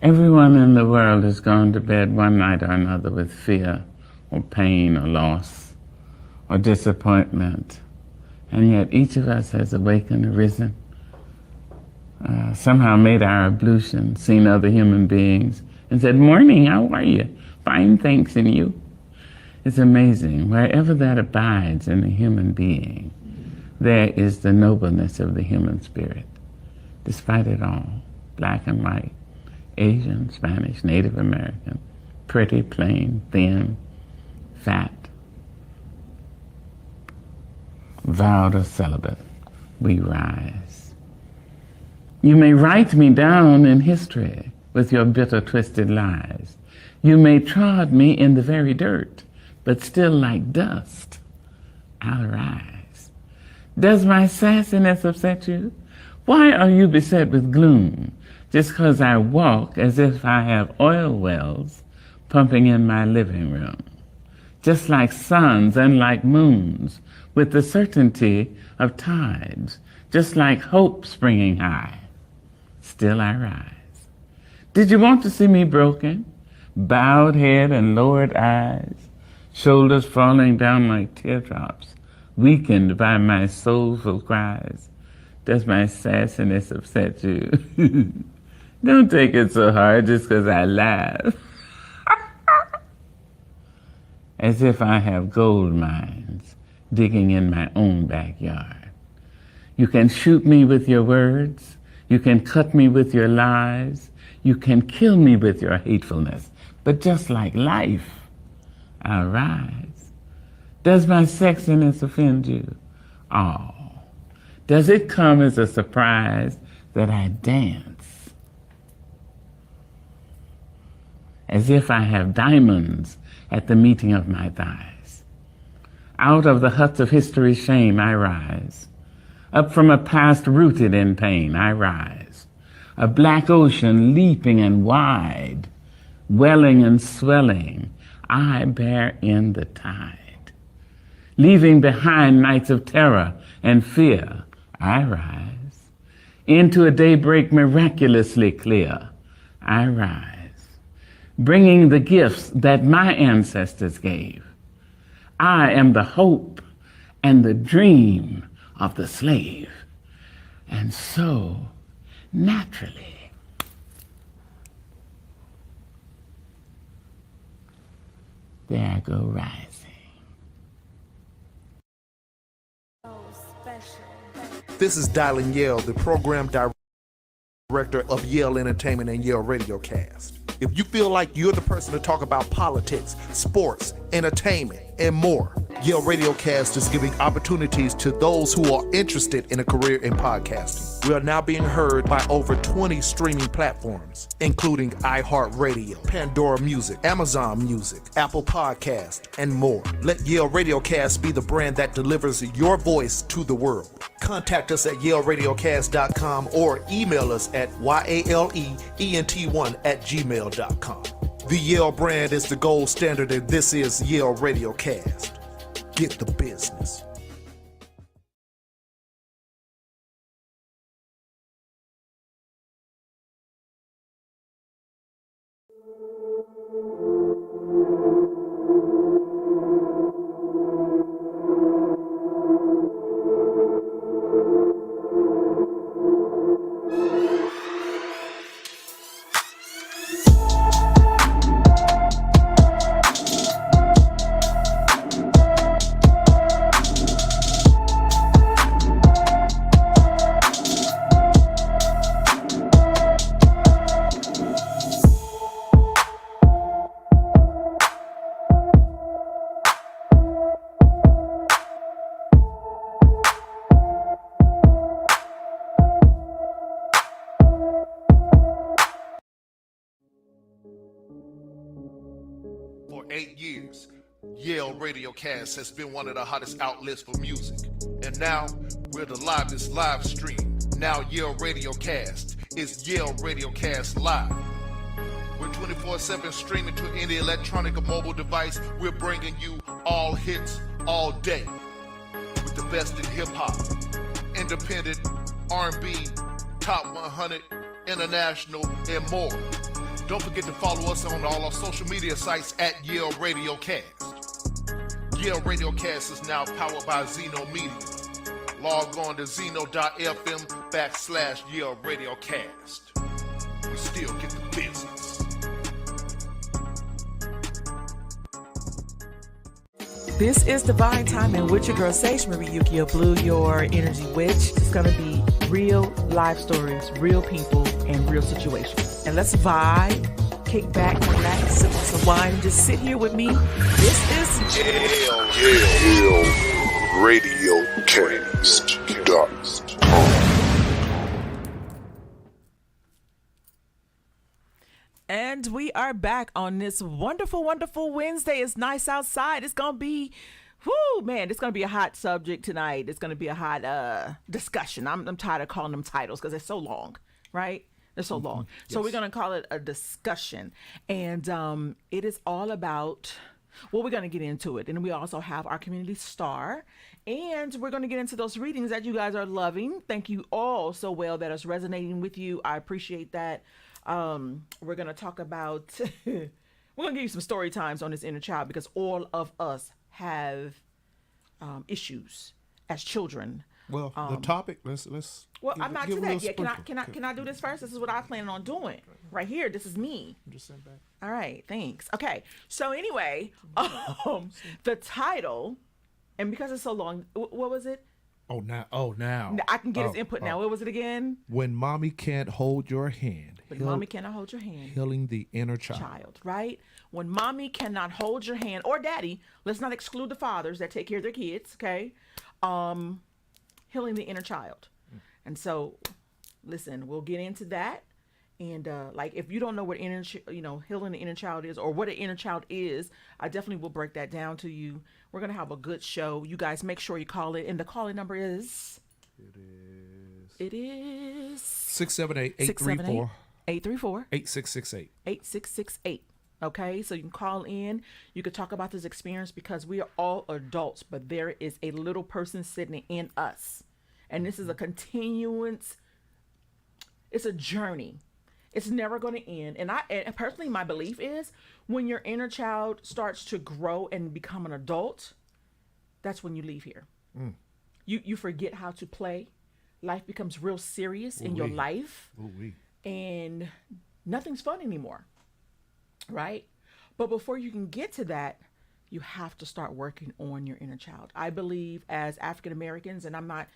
Everyone in the world has gone to bed one night or another with fear or pain or loss or disappointment. And yet each of us has awakened, arisen, somehow made our ablution, seen other human beings, and said, "Morning, how are you? Fine, thanks, and you?" It's amazing. Wherever that abides in a human being, there is the nobleness of the human spirit, despite it all. Black and white, Asian, Spanish, Native American, pretty, plain, thin, fat, vowed or celibate, we rise. You may write me down in history with your bitter, twisted lies. You may trod me in the very dirt, but still like dust, I'll rise. Does my sassiness upset you? Why are you beset with gloom just because I walk as if I have oil wells pumping in my living room? Just like suns and like moons, with the certainty of tides, just like hope springing high, still I rise. Did you want to see me broken? Bowed head and lowered eyes, shoulders falling down like teardrops, weakened by my soulful cries. Does my sassiness upset you? Don't take it so hard just because I laugh. As if I have gold mines digging in my own backyard. You can shoot me with your words. You can cut me with your lies. You can kill me with your hatefulness. But just like life, I'll rise. Does my sexiness offend you? Oh, does it come as a surprise that I dance? As if I have diamonds at the meeting of my thighs. Out of the huts of history's shame I rise. Up from a past rooted in pain I rise. A black ocean leaping and wide, welling and swelling, I bear in the tide. Leaving behind nights of terror and fear, I rise. Into a daybreak miraculously clear, I rise. Bringing the gifts that my ancestors gave. I am the hope and the dream of the slave. And so, naturally, there I go rising. This is Dylan Yale, the program director of Yale Entertainment and Yale Radiocast. If you feel like you're the person to talk about politics, sports, entertainment, and more, Yale Radiocast is giving opportunities to those who are interested in a career in podcasting. We are now being heard by over 20 streaming platforms, including iHeartRadio, Pandora Music, Amazon Music, Apple Podcast, and more. Let Yale Radiocast be the brand that delivers your voice to the world. Contact us at YaleRadiocast.com or email us at yaleent1@gmail.com. The Yale brand is the gold standard, and this is Yale Radiocast. Get the business. For 8 years, Yale Radiocast has been one of the hottest outlets for music. And now, we're the livest live stream. Now Yale Radiocast is Yale Radiocast Live. We're 24/7 streaming to any electronic or mobile device. We're bringing you all hits, all day. With the best in hip-hop, independent, R&B, top 100, international, and more. Don't forget to follow us on all our social media sites at Yale Radio Cast. Yale Radio Cast is now powered by Zeno Media. Log on to zeno.fm/Yale Radio Cast. We still get the business. This is Divine Time, and with your girl Sage Marie Yukio Blue, your energy witch. It's going to be real life stories, real people, and real situations. And let's vibe, kick back, relax, sip on some wine, and just sit here with me. This is Yale Radio Cast. And we are back on this wonderful, wonderful Wednesday. It's nice outside. It's going to be, it's going to be a hot subject tonight. It's going to be a hot discussion. I'm tired of calling them titles because they're so long, right? They're so long. Yes. So we're going to call it a discussion. And it is all about, we're going to get into it. And we also have our community star. And we're going to get into those readings that you guys are loving. Thank you all so well that is resonating with you. I appreciate that. We're going to talk about, we're going to give you some story times on this inner child because all of us have issues as children. Well, the topic, let's. Well, I'm not to that yet. Can I do this first? This is what I plan on doing right here. This is me. I'm just sitting back. All right, thanks. Okay, so anyway, the title, and because it's so long, what was it? Now. I can get his input now. What was it again? When mommy can't hold your hand. When mommy cannot hold your hand. Healing the inner child. Right? When mommy cannot hold your hand, or daddy, let's not exclude the fathers that take care of their kids, okay? Healing the inner child. And so, listen, we'll get into that. And like, if you don't know what healing the inner child is, or what an inner child is, I definitely will break that down to you. We're gonna have a good show. You guys make sure you call it, and the calling number is. It is 678-834. 834. 8668. 8668. Okay, so you can call in. You can talk about this experience because we are all adults, but there is a little person sitting in us, and this is a continuance. It's a journey. It's never going to end. And personally, my belief is when your inner child starts to grow and become an adult, that's when you leave here. You forget how to play. Life becomes real serious in your life. And nothing's fun anymore. Right? But before you can get to that, you have to start working on your inner child. I believe as African Americans, and I'm not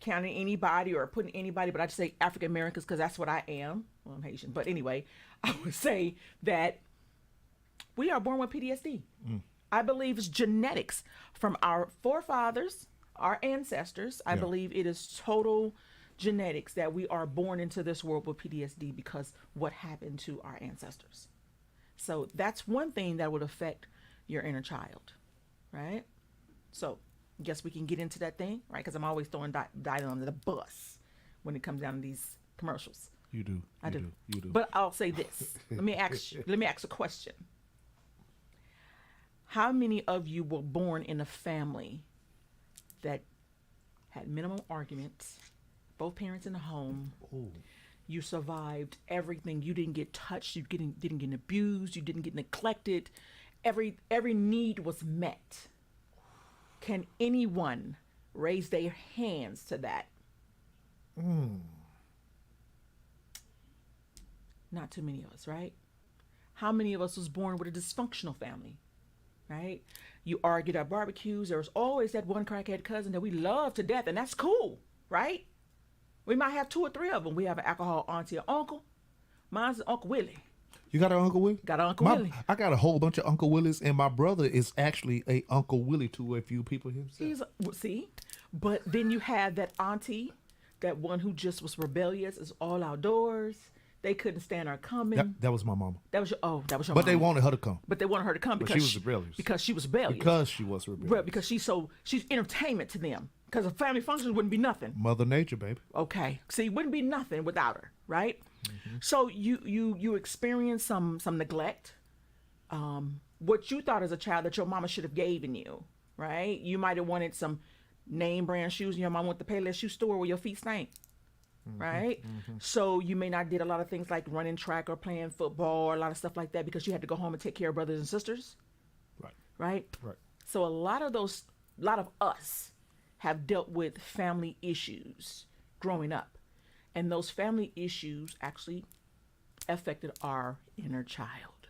counting anybody or putting anybody, but I just say African Americans because that's what I am. Well, I'm Haitian, but anyway, I would say that we are born with PTSD. I believe it's genetics from our forefathers, our ancestors. I believe it is total genetics that we are born into this world with PTSD because what happened to our ancestors. So that's one thing that would affect your inner child, right? So guess we can get into that thing, right? Because I'm always throwing Dylan under the bus when it comes down to these commercials. You do. I do. But I'll say this. Let me ask a question. How many of you were born in a family that had minimal arguments, both parents in the home? You survived everything. You didn't get touched. You didn't get abused. You didn't get neglected. Every need was met. Can anyone raise their hands to that? Not too many of us, right? How many of us was born with a dysfunctional family, right? You argued at barbecues. There was always that one crackhead cousin that we love to death, and that's cool, right? We might have 2 or 3 of them. We have an alcohol auntie or uncle. Mine's Uncle Willie. You got an Uncle Willie? Got an Uncle Willie. I got a whole bunch of Uncle Willies, and my brother is actually a Uncle Willie to a few people himself. But then you had that auntie, that one who just was rebellious, is all outdoors. They couldn't stand her coming. That was my mama. That was your But mama. they wanted her to come. But they wanted her to come because she was rebellious. Because she was rebellious. Because she was rebellious. Because she's entertainment to them. Because a family function wouldn't be nothing. Mother Nature, baby. Okay. See, it wouldn't be nothing without her, right? Mm-hmm. So you experienced some neglect. What you thought as a child that your mama should have given you, right? You might have wanted some name brand shoes and your mom went to Payless shoe store where your feet stank. right? So you may not did a lot of things like running track or playing football or a lot of stuff like that because you had to go home and take care of brothers and sisters, Right. right? Right. So a lot of us have dealt with family issues growing up, and those family issues actually affected our inner child.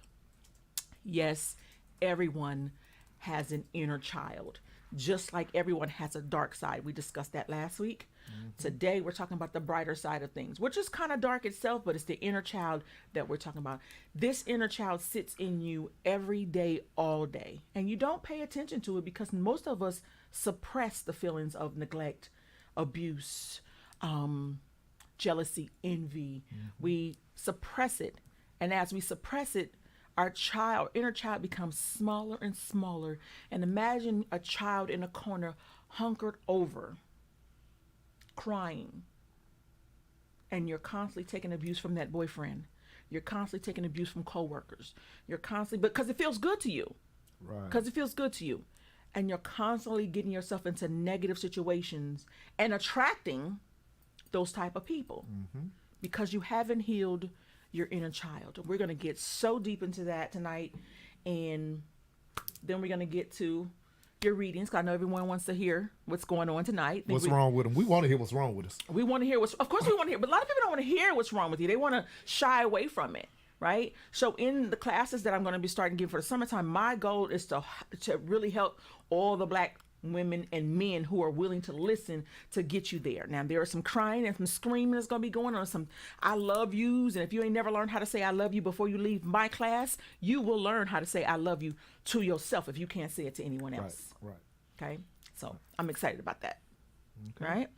Yes, everyone has an inner child, just like everyone has a dark side. We discussed that last week. Today, we're talking about the brighter side of things, which is kind of dark itself, but it's the inner child that we're talking about. This inner child sits in you every day, all day, and you don't pay attention to it because most of us suppress the feelings of neglect, abuse, jealousy, envy. We suppress it. And as we suppress it, our inner child becomes smaller and smaller. And imagine a child in a corner, hunkered over, crying. And you're constantly taking abuse from that boyfriend. You're constantly taking abuse from coworkers. You're constantly, because it feels good to you. Right. Because it feels good to you. And you're constantly getting yourself into negative situations and attracting those type of people because you haven't healed your inner child. We're going to get so deep into that tonight, and then we're going to get to your readings, because I know everyone wants to hear what's going on tonight. What's wrong with them? We want to hear what's wrong with us. We want to hear of course we want to hear, but a lot of people don't want to hear what's wrong with you. They want to shy away from it, right? So in the classes that I'm going to be starting to give for the summertime, my goal is to really help all the Black women and men who are willing to listen to get you there. Now, there are some crying and some screaming that's going to be going on, some I love yous. And if you ain't never learned how to say I love you before you leave my class, you will learn how to say I love you to yourself if you can't say it to anyone else. Right. Okay? So I'm excited about that. Okay. Right?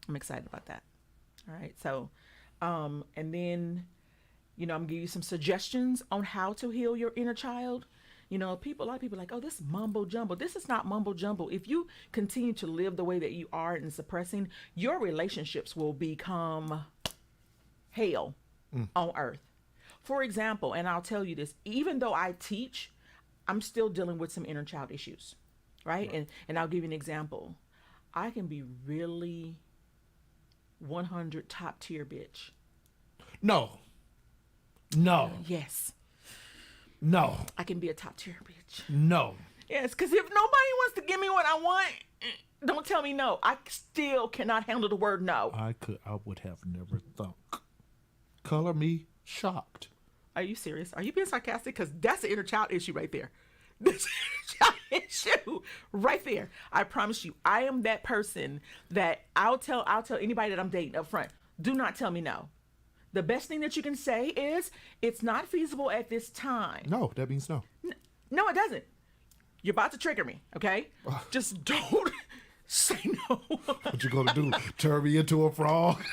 I'm excited about that. All right. So, and then, I'm going to give you some suggestions on how to heal your inner child. A lot of people are like, oh, this mumbo jumbo. This is not mumbo jumbo. If you continue to live the way that you are and suppressing, your relationships will become hell on earth. For example, and I'll tell you this, even though I teach, I'm still dealing with some inner child issues, right? And I'll give you an example. I can be really 100 top tier bitch. No. Yes. No. I can be a top tier bitch. No. Yes, because if nobody wants to give me what I want, don't tell me no. I still cannot handle the word no. I would have never thunk. Color me shocked. Are you serious? Are you being sarcastic? Because that's the inner child issue right there. This inner child issue right there. I promise you, I am that person that I'll tell anybody that I'm dating up front, do not tell me no. The best thing that you can say is, it's not feasible at this time. No, that means no. No, it doesn't. You're about to trigger me, okay? Just don't say no. What you gonna do? Turn me into a frog?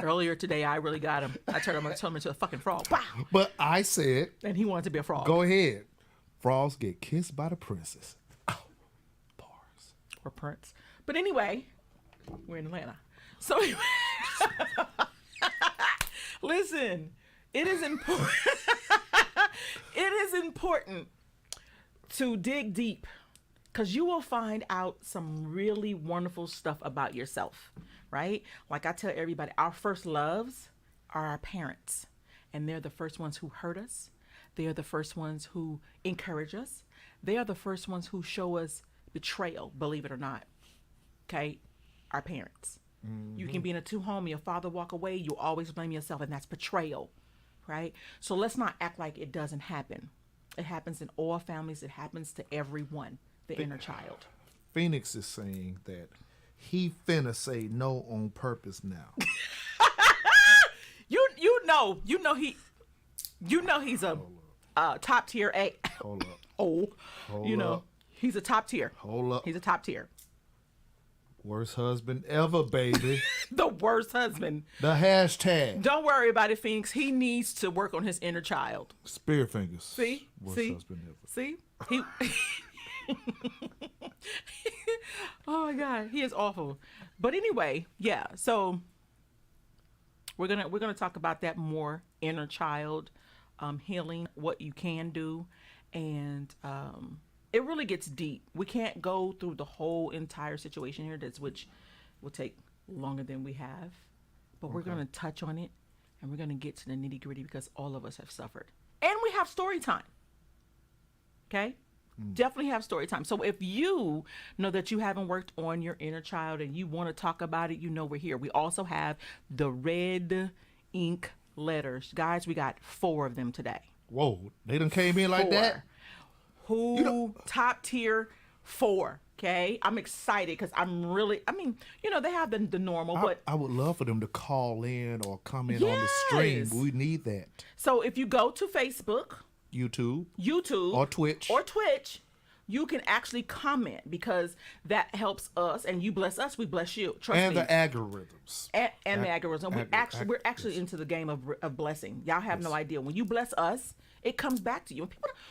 Earlier today, I really got him. I turned him into a fucking frog. Wow. But I said, And he wanted to be a frog. go ahead. Frogs get kissed by the princess. Oh, bars. Or Prince. But anyway, we're in Atlanta. So anyway, listen, it is important. It is important to dig deep, because you will find out some really wonderful stuff about yourself, right? Like I tell everybody, our first loves are our parents, and they're the first ones who hurt us. They are the first ones who encourage us. They are the first ones who show us betrayal, believe it or not. Okay? Our parents. You can be in a two-home, your father walk away, you always blame yourself, and that's betrayal, right? So let's not act like it doesn't happen. It happens in all families. It happens to everyone, the inner child. Phoenix is saying that he finna say no on purpose now. You know he's a top tier A. Hold up. Oh, Hold up. he's a top tier. Hold up. He's a top tier. Worst husband ever, baby. The worst husband. The hashtag. Don't worry about it, Phoenix. He needs to work on his inner child. Spear fingers. See? Worst husband ever. See? He. Oh my God, he is awful. But anyway, yeah. So we're gonna talk about that more, inner child healing, what you can do, and it really gets deep. We can't go through the whole entire situation here, which will take longer than we have, but we're going to touch on it and we're going to get to the nitty gritty because all of us have suffered. And we have story time. Okay? Definitely have story time. So if you know that you haven't worked on your inner child and you want to talk about it, you know we're here. We also have the red ink letters. Guys, we got 4 of them today. Whoa, they done came in like that? Who top tier 4. Okay, I'm excited because they have the normal, but I would love for them to call in or comment on the stream. We need that. So if you go to Facebook, YouTube, or Twitch, you can actually comment because that helps us, and you bless us, we bless you. Trust and me. the algorithms. And the algorithm. We're actually into the game of blessing. Y'all have no idea. When you bless us, it comes back to you.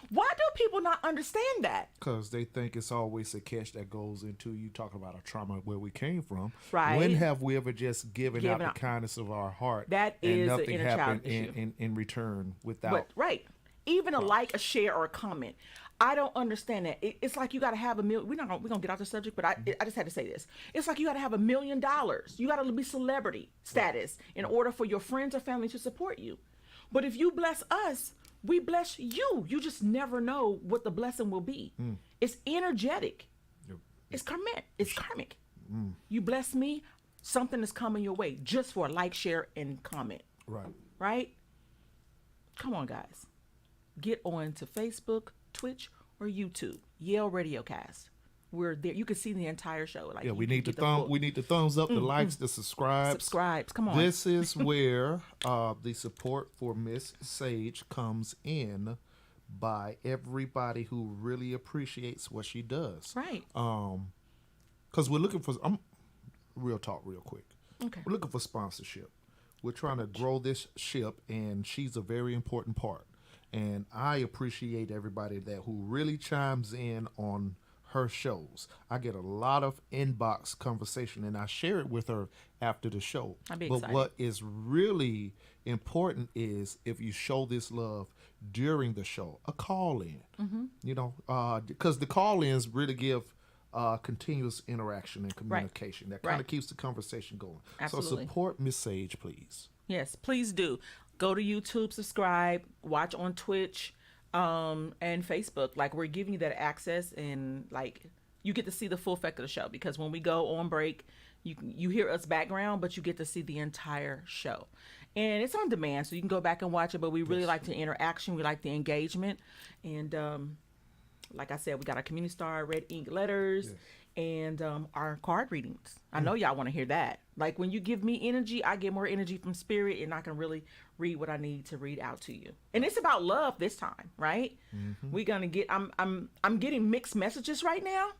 Why do people not understand that? Because they think it's always a catch that goes into you talking about a trauma where we came from. Right. When have we ever just given out the kindness of our heart? That and is nothing an inner happened child issue. in return without. Right. Even a like, a share, or a comment. I don't understand that. It's like you got to have $1 million. We're gonna get off the subject, but I just had to say this. It's like you got to have $1 million. You got to be celebrity status in order for your friends or family to support you. But if you bless us, we bless you. You just never know what the blessing will be. It's energetic. It's karmic. You bless me, something is coming your way just for a like, share, and comment. Right? Come on, guys. Get on to Facebook, Twitch, or YouTube. Yale Radiocast. We're there. You can see the entire show. Like, we need the thumbs up, the likes, the subscribes. Come on. This is where the support for Miss Sage comes in by everybody who really appreciates what she does. Right. Because we're looking for real talk, real quick. Okay. We're looking for sponsorship. We're trying to grow this ship, and she's a very important part. And I appreciate everybody who really chimes in on her shows. I get a lot of inbox conversation, and I share it with her after the show. I'd be but excited. What is really important is if you show this love during the show, a call in. Because the call ins really give continuous interaction and communication. That kind of keeps the conversation going. Absolutely. So support Miss Sage, please. Yes, please do. Go to YouTube, subscribe, watch on Twitch, and Facebook. Like, we're giving you that access, and like you get to see the full effect of the show, because when we go on break, you hear us background, but you get to see the entire show. And it's on demand, so you can go back and watch it, but we really like the interaction. We like the engagement. And like I said, we got our Community Star red ink letters and our card readings. I know y'all want to hear that. Like, when you give me energy, I get more energy from spirit, and I can really read what I need to read out to you. And it's about love this time, right? We're gonna get. I'm getting mixed messages right now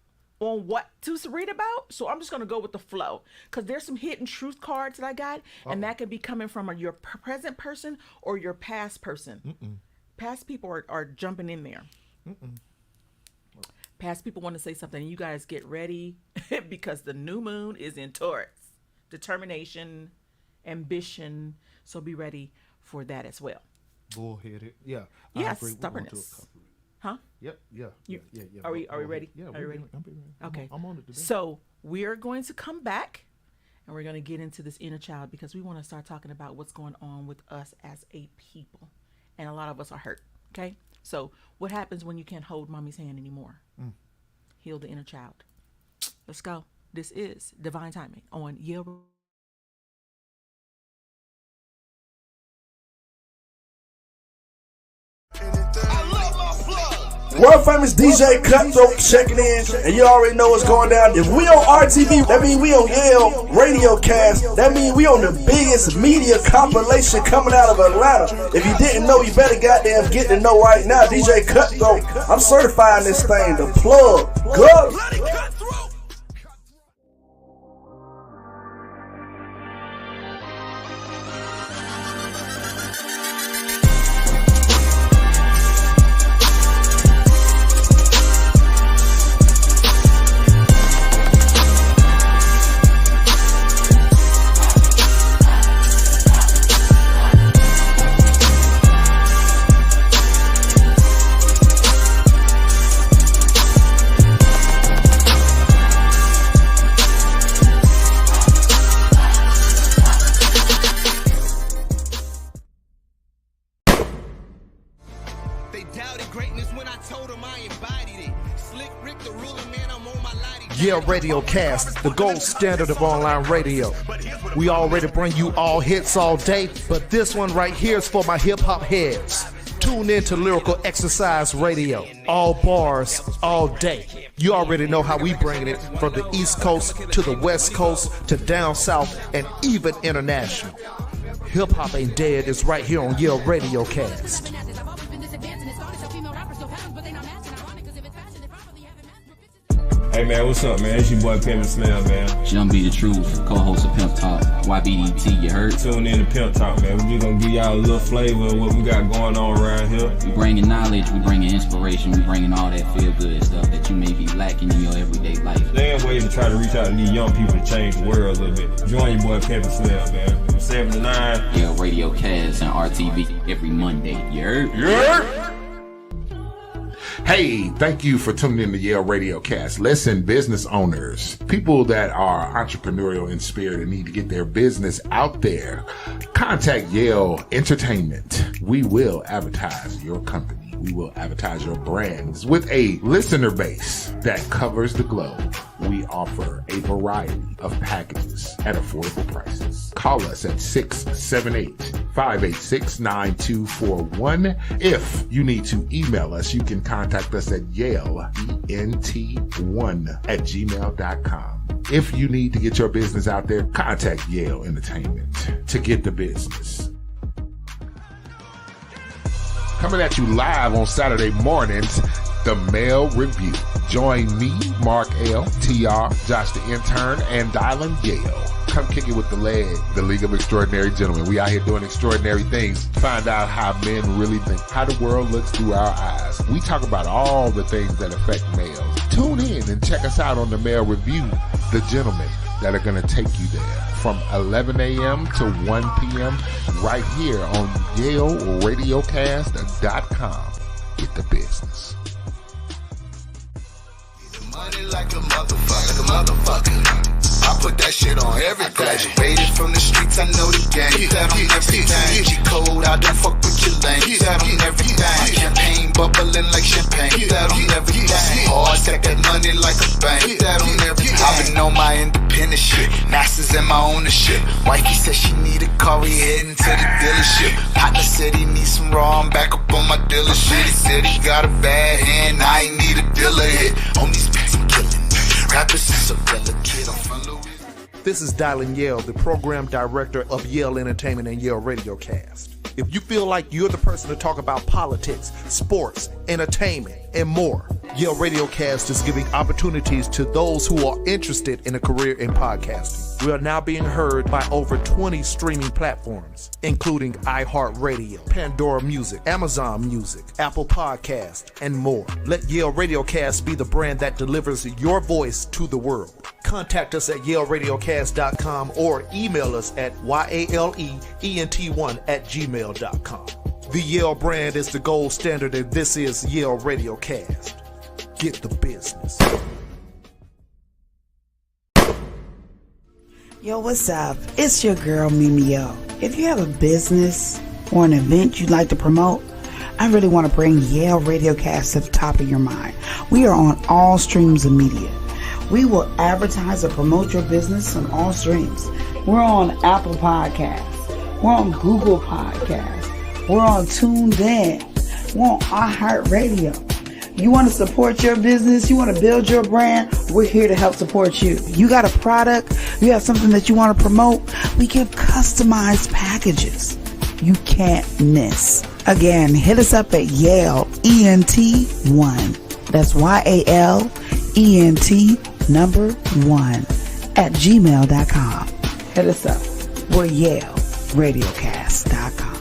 on what to read about, so I'm just gonna go with the flow, because there's some hidden truth cards that I got, and that could be coming from your present person or your past person. Past people are jumping in there. Past people want to say something, and you guys get ready because the new moon is in Taurus. Determination, ambition. So be ready for that as well. Bullheaded. Yeah. Yes, stubbornness. Huh? Yep. Yeah. Yeah. Are we ready? Yeah. Are you ready? I'm ready. Okay. I'm on it today. So we're going to come back, and we're going to get into this inner child, because we want to start talking about what's going on with us as a people. And a lot of us are hurt. Okay. So what happens when you can't hold mommy's hand anymore? Heal the inner child. Let's go. This is Divine Timing on Yale. World famous DJ Cutthroat checking in, and you already know what's going down. If we on RTV, that means we on Yale Radiocast. That means we on the biggest media compilation coming out of Atlanta. If you didn't know, you better goddamn get to know right now. DJ Cutthroat, I'm certifying this thing. The plug, go. Yeah, Radio Cast, the gold standard of online radio. We already bring you all hits all day, but this one right here is for my hip-hop heads. Tune in to Lyrical Exercise Radio. All bars, all day. You already know how we bring it from the East Coast to the West Coast to down south and even international. Hip-hop ain't dead, it's right here on Yale Radio Cast. Hey man, what's up, man? It's your boy Pimp Slim, man. Jim be the truth, co-host of Pimp Talk, YBDT, you heard? Tune in to Pimp Talk, man. We just gonna give y'all a little flavor of what we got going on around here. We bringing knowledge, we bringing inspiration, we bringing all that feel-good stuff that you may be lacking in your everyday life. There's a way to try to reach out to these young people to change the world a little bit. Join your boy Pimp Slim, man. From 7 to 9. Yeah, Radio Cast and RTV every Monday, you heard? Yeah. Hey, thank you for tuning in to Yale Radio Cast. Listen, business owners, people that are entrepreneurial in spirit and need to get their business out there, contact Yale Entertainment. We will advertise your company. We will advertise your brands with a listener base that covers the globe. We offer a variety of packages at affordable prices. Call us at 678-586-9241. If you need to email us, you can contact us at yaleent1@gmail.com. If you need to get your business out there, contact Yale Entertainment to get the business. Coming at you live on Saturday mornings, the Mail Review. Join me, Mark L., TR, Josh the Intern, and Dylan Yale. Come kick it with the League of Extraordinary Gentlemen. We out here doing extraordinary things. Find out how men really think, how the world looks through our eyes. We talk about all the things that affect males. Tune in and check us out on the Mail Review, the gentlemen that are going to take you there from 11 a.m. to 1 p.m. right here on YaleRadiocast.com. Get the business. Money like a motherfucker. I put that shit on everything. I graduated from the streets, I know the game. That on everything. G-code, I don't fuck with your lane. That on everything. Champagne bubbling like champagne. That on everything. Hard stack that money like a bank. That on everything. I've been on my independent shit. Masters in my ownership. Wifey said she need a car, we heading to the dealership. Partner said he needs some raw, I'm back up on my dealership. He said he got a bad hand, I ain't need a dealer hit. On these packs I'm killing. Rappers is a killer kid, I'm from Louis. This is Dylan Yale, the program director of Yale Entertainment and Yale Radio Cast. If you feel like you're the person to talk about politics, sports, entertainment, and more, Yale Radio Cast is giving opportunities to those who are interested in a career in podcasting. We are now being heard by over 20 streaming platforms, including iHeartRadio, Pandora Music, Amazon Music, Apple Podcast, and more. Let Yale Radio Cast be the brand that delivers your voice to the world. Contact us at YaleRadiocast.com or email us at YALEENT1@gmail.com. The Yale brand is the gold standard, and this is Yale Radio Cast. Get the business. Yo, what's up? It's your girl, Mimio. If you have a business or an event you'd like to promote, I really want to bring Yale Radiocast to the top of your mind. We are on all streams of media. We will advertise or promote your business on all streams. We're on Apple Podcasts. We're on Google Podcasts. We're on TuneIn. We're on iHeartRadio. You want to support your business? You want to build your brand? We're here to help support you. You got a product? You have something that you want to promote? We give customized packages you can't miss. Again, hit us up at Yale ENT1. That's YALENT1 at gmail.com. Hit us up. We're YaleRadiocast.com.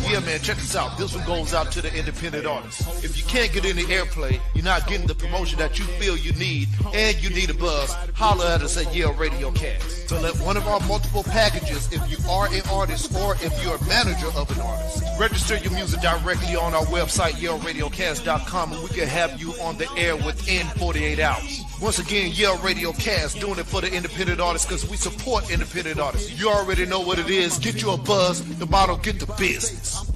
Yeah, man, check this out. This one goes out to the independent artists. If you can't get any airplay, you're not getting the promotion that you feel you need, and you need a buzz, holler at us at Yale Radio Cast. Select one of our multiple packages if you are an artist or if you're a manager of an artist. Register your music directly on our website, YaleRadioCast.com, and we can have you on the air within 48 hours. Once again, Yale Radio Cast, doing it for the independent artists because we support independent artists. You already know what it is. Get you a buzz, the bottle, get the business.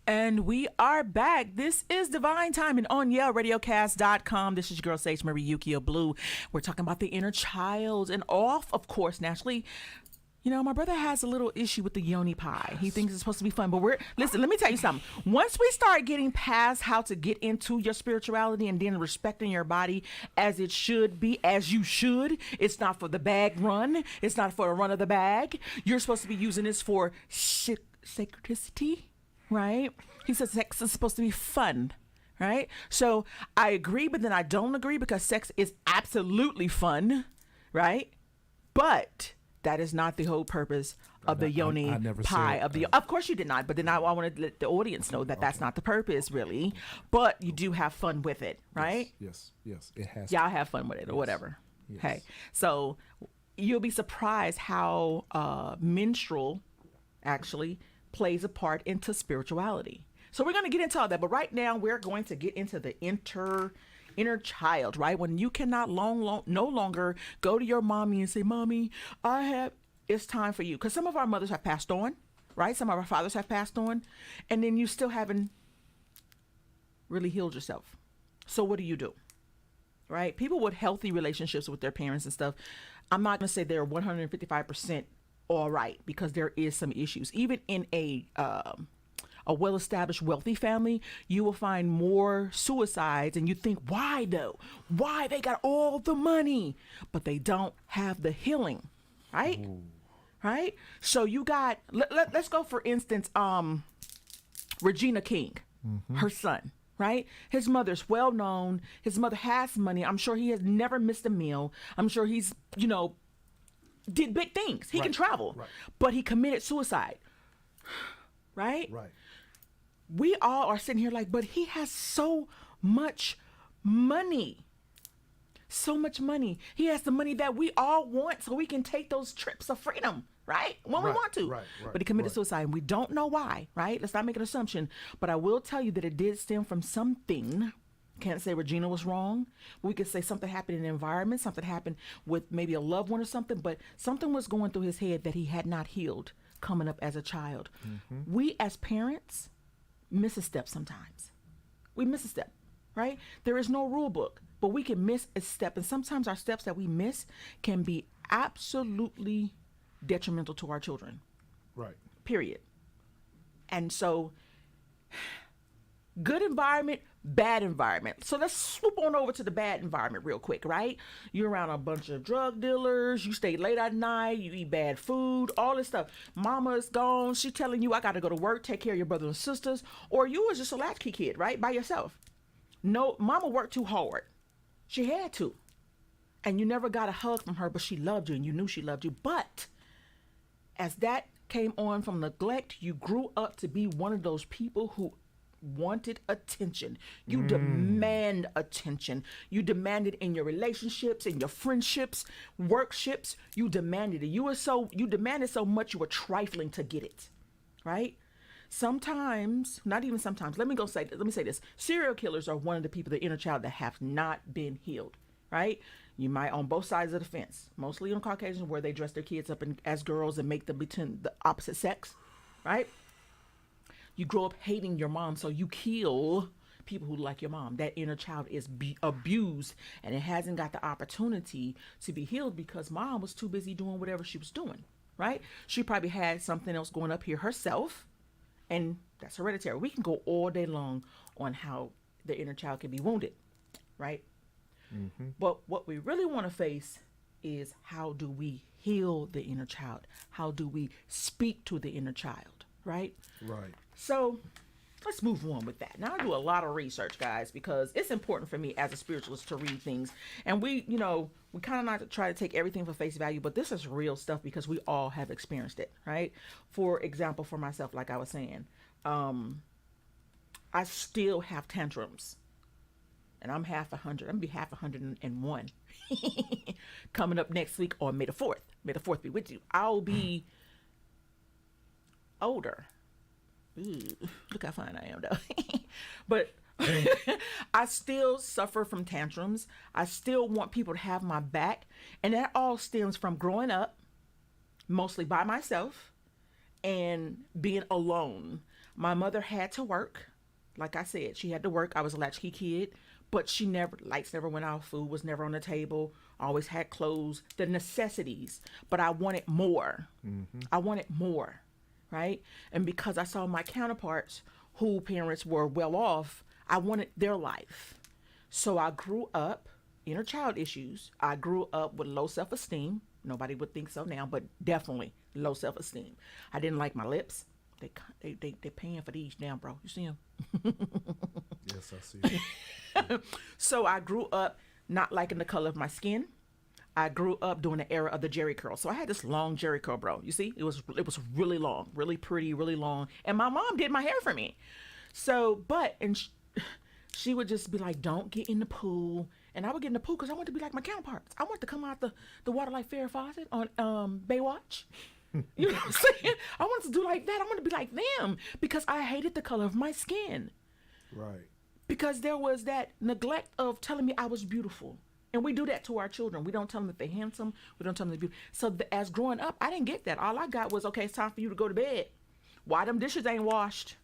And we are back. This is Divine Timing on YaleRadioCast.com. This is your girl, Sage Marie Yukio Blue. We're talking about the inner child and off, of course, naturally. You know, my brother has a little issue with the yoni pie. He thinks it's supposed to be fun, but listen, let me tell you something. Once we start getting past how to get into your spirituality and then respecting your body as it should be, as you should, it's not for the bag run. It's not for the run of the bag. You're supposed to be using this for sacredicity, right? He says sex is supposed to be fun, right? So I agree, but then I don't agree because sex is absolutely fun, right? But that is not the whole purpose of the yoni pie. Of course you did not, but then I want to let the audience know that that's not the purpose, really. But you do have fun with it, right? Yes. It has. Y'all have fun with it, or whatever. Yes. Hey, so you'll be surprised how menstrual actually plays a part into spirituality. So we're going to get into all that, but right now we're going to get into the inner child, right? When you cannot no longer go to your mommy and say, "Mommy, it's time for you." Because some of our mothers have passed on, right? Some of our fathers have passed on, and then you still haven't really healed yourself. So what do? Right? People with healthy relationships with their parents and stuff, I'm not going to say they're 155% all right, because there is some issues. Even in a well-established wealthy family, you will find more suicides, and you think, why though? Why? They got all the money, but they don't have the healing, right? Ooh. Right? So you got, let's go for instance, Regina King, her son, right? His mother's well known. His mother has money. I'm sure he has never missed a meal. I'm sure he's, did big things. He can travel, but he committed suicide, right? Right. We all are sitting here like, but he has so much money. So much money. He has the money that we all want so we can take those trips of freedom, right? When we want to. Right. But he committed suicide, and we don't know why, right? Let's not make an assumption. But I will tell you that it did stem from something. Can't say Regina was wrong. We could say something happened in the environment, something happened with maybe a loved one or something, but something was going through his head that he had not healed coming up as a child. We as parents miss a step sometimes. We miss a step, right? There is no rule book, but we can miss a step. And sometimes our steps that we miss can be absolutely detrimental to our children. Right. Period. And so, good environment, bad environment. So let's swoop on over to the bad environment real quick, right? You're around a bunch of drug dealers. You stay late at night. You eat bad food, all this stuff. Mama's gone. She's telling you, I got to go to work, take care of your brothers and sisters. Or you was just a latchkey kid, right? By yourself. No, mama worked too hard. She had to. And you never got a hug from her, but she loved you and you knew she loved you. But as that came on from neglect, you grew up to be one of those people who wanted attention. You demand attention. You demand it in your relationships, in your friendships, workships. You demanded it. You demanded so much you were trifling to get it, right? Sometimes, not even sometimes. Let me say this: serial killers are one of the people, the inner child, that have not been healed, right? You might on both sides of the fence, mostly on Caucasians, where they dress their kids up as girls and make them between the opposite sex, right? You grow up hating your mom, so you kill people who like your mom. That inner child is abused, and it hasn't got the opportunity to be healed because mom was too busy doing whatever she was doing, right? She probably had something else going up here herself, and that's hereditary. We can go all day long on how the inner child can be wounded, right? But what we really want to face is, how do we heal the inner child? How do we speak to the inner child, right? Right. So let's move on with that. Now, I do a lot of research, guys, because it's important for me as a spiritualist to read things. And we kind of not try to take everything for face value, but this is real stuff because we all have experienced it, right? For example, for myself, like I was saying, I still have tantrums. And I'm half 100. I'm going to be half 101 coming up next week on May the 4th. May the 4th be with you. I'll be older. Ooh, look how fine I am, though. But I still suffer from tantrums. I still want people to have my back. And that all stems from growing up, mostly by myself, and being alone. My mother had to work. Like I said, she had to work. I was a latchkey kid. But lights never went out, food was never on the table, always had clothes, the necessities. But I wanted more. I wanted more, right? And because I saw my counterparts who parents were well off, I wanted their life. So I grew up, inner child issues. I grew up with low self-esteem. Nobody would think so now, but definitely low self-esteem. I didn't like my lips. They paying for these now, bro. You see them? Yes, I see. So I grew up not liking the color of my skin. I grew up during the era of the Jerry curl. So I had this long Jerry curl, bro. You see, it was really long, really pretty, really long. And my mom did my hair for me. So, she would just be like, don't get in the pool. And I would get in the pool because I wanted to be like my counterparts. I wanted to come out the water like Farrah Fawcett on Baywatch. You know what I'm saying? I wanted to do like that. I wanted to be like them because I hated the color of my skin. Right. Because there was that neglect of telling me I was beautiful. And we do that to our children. We don't tell them that they're handsome. We don't tell them they're beautiful. So as growing up, I didn't get that. All I got was, okay, it's time for you to go to bed. Why them dishes ain't washed?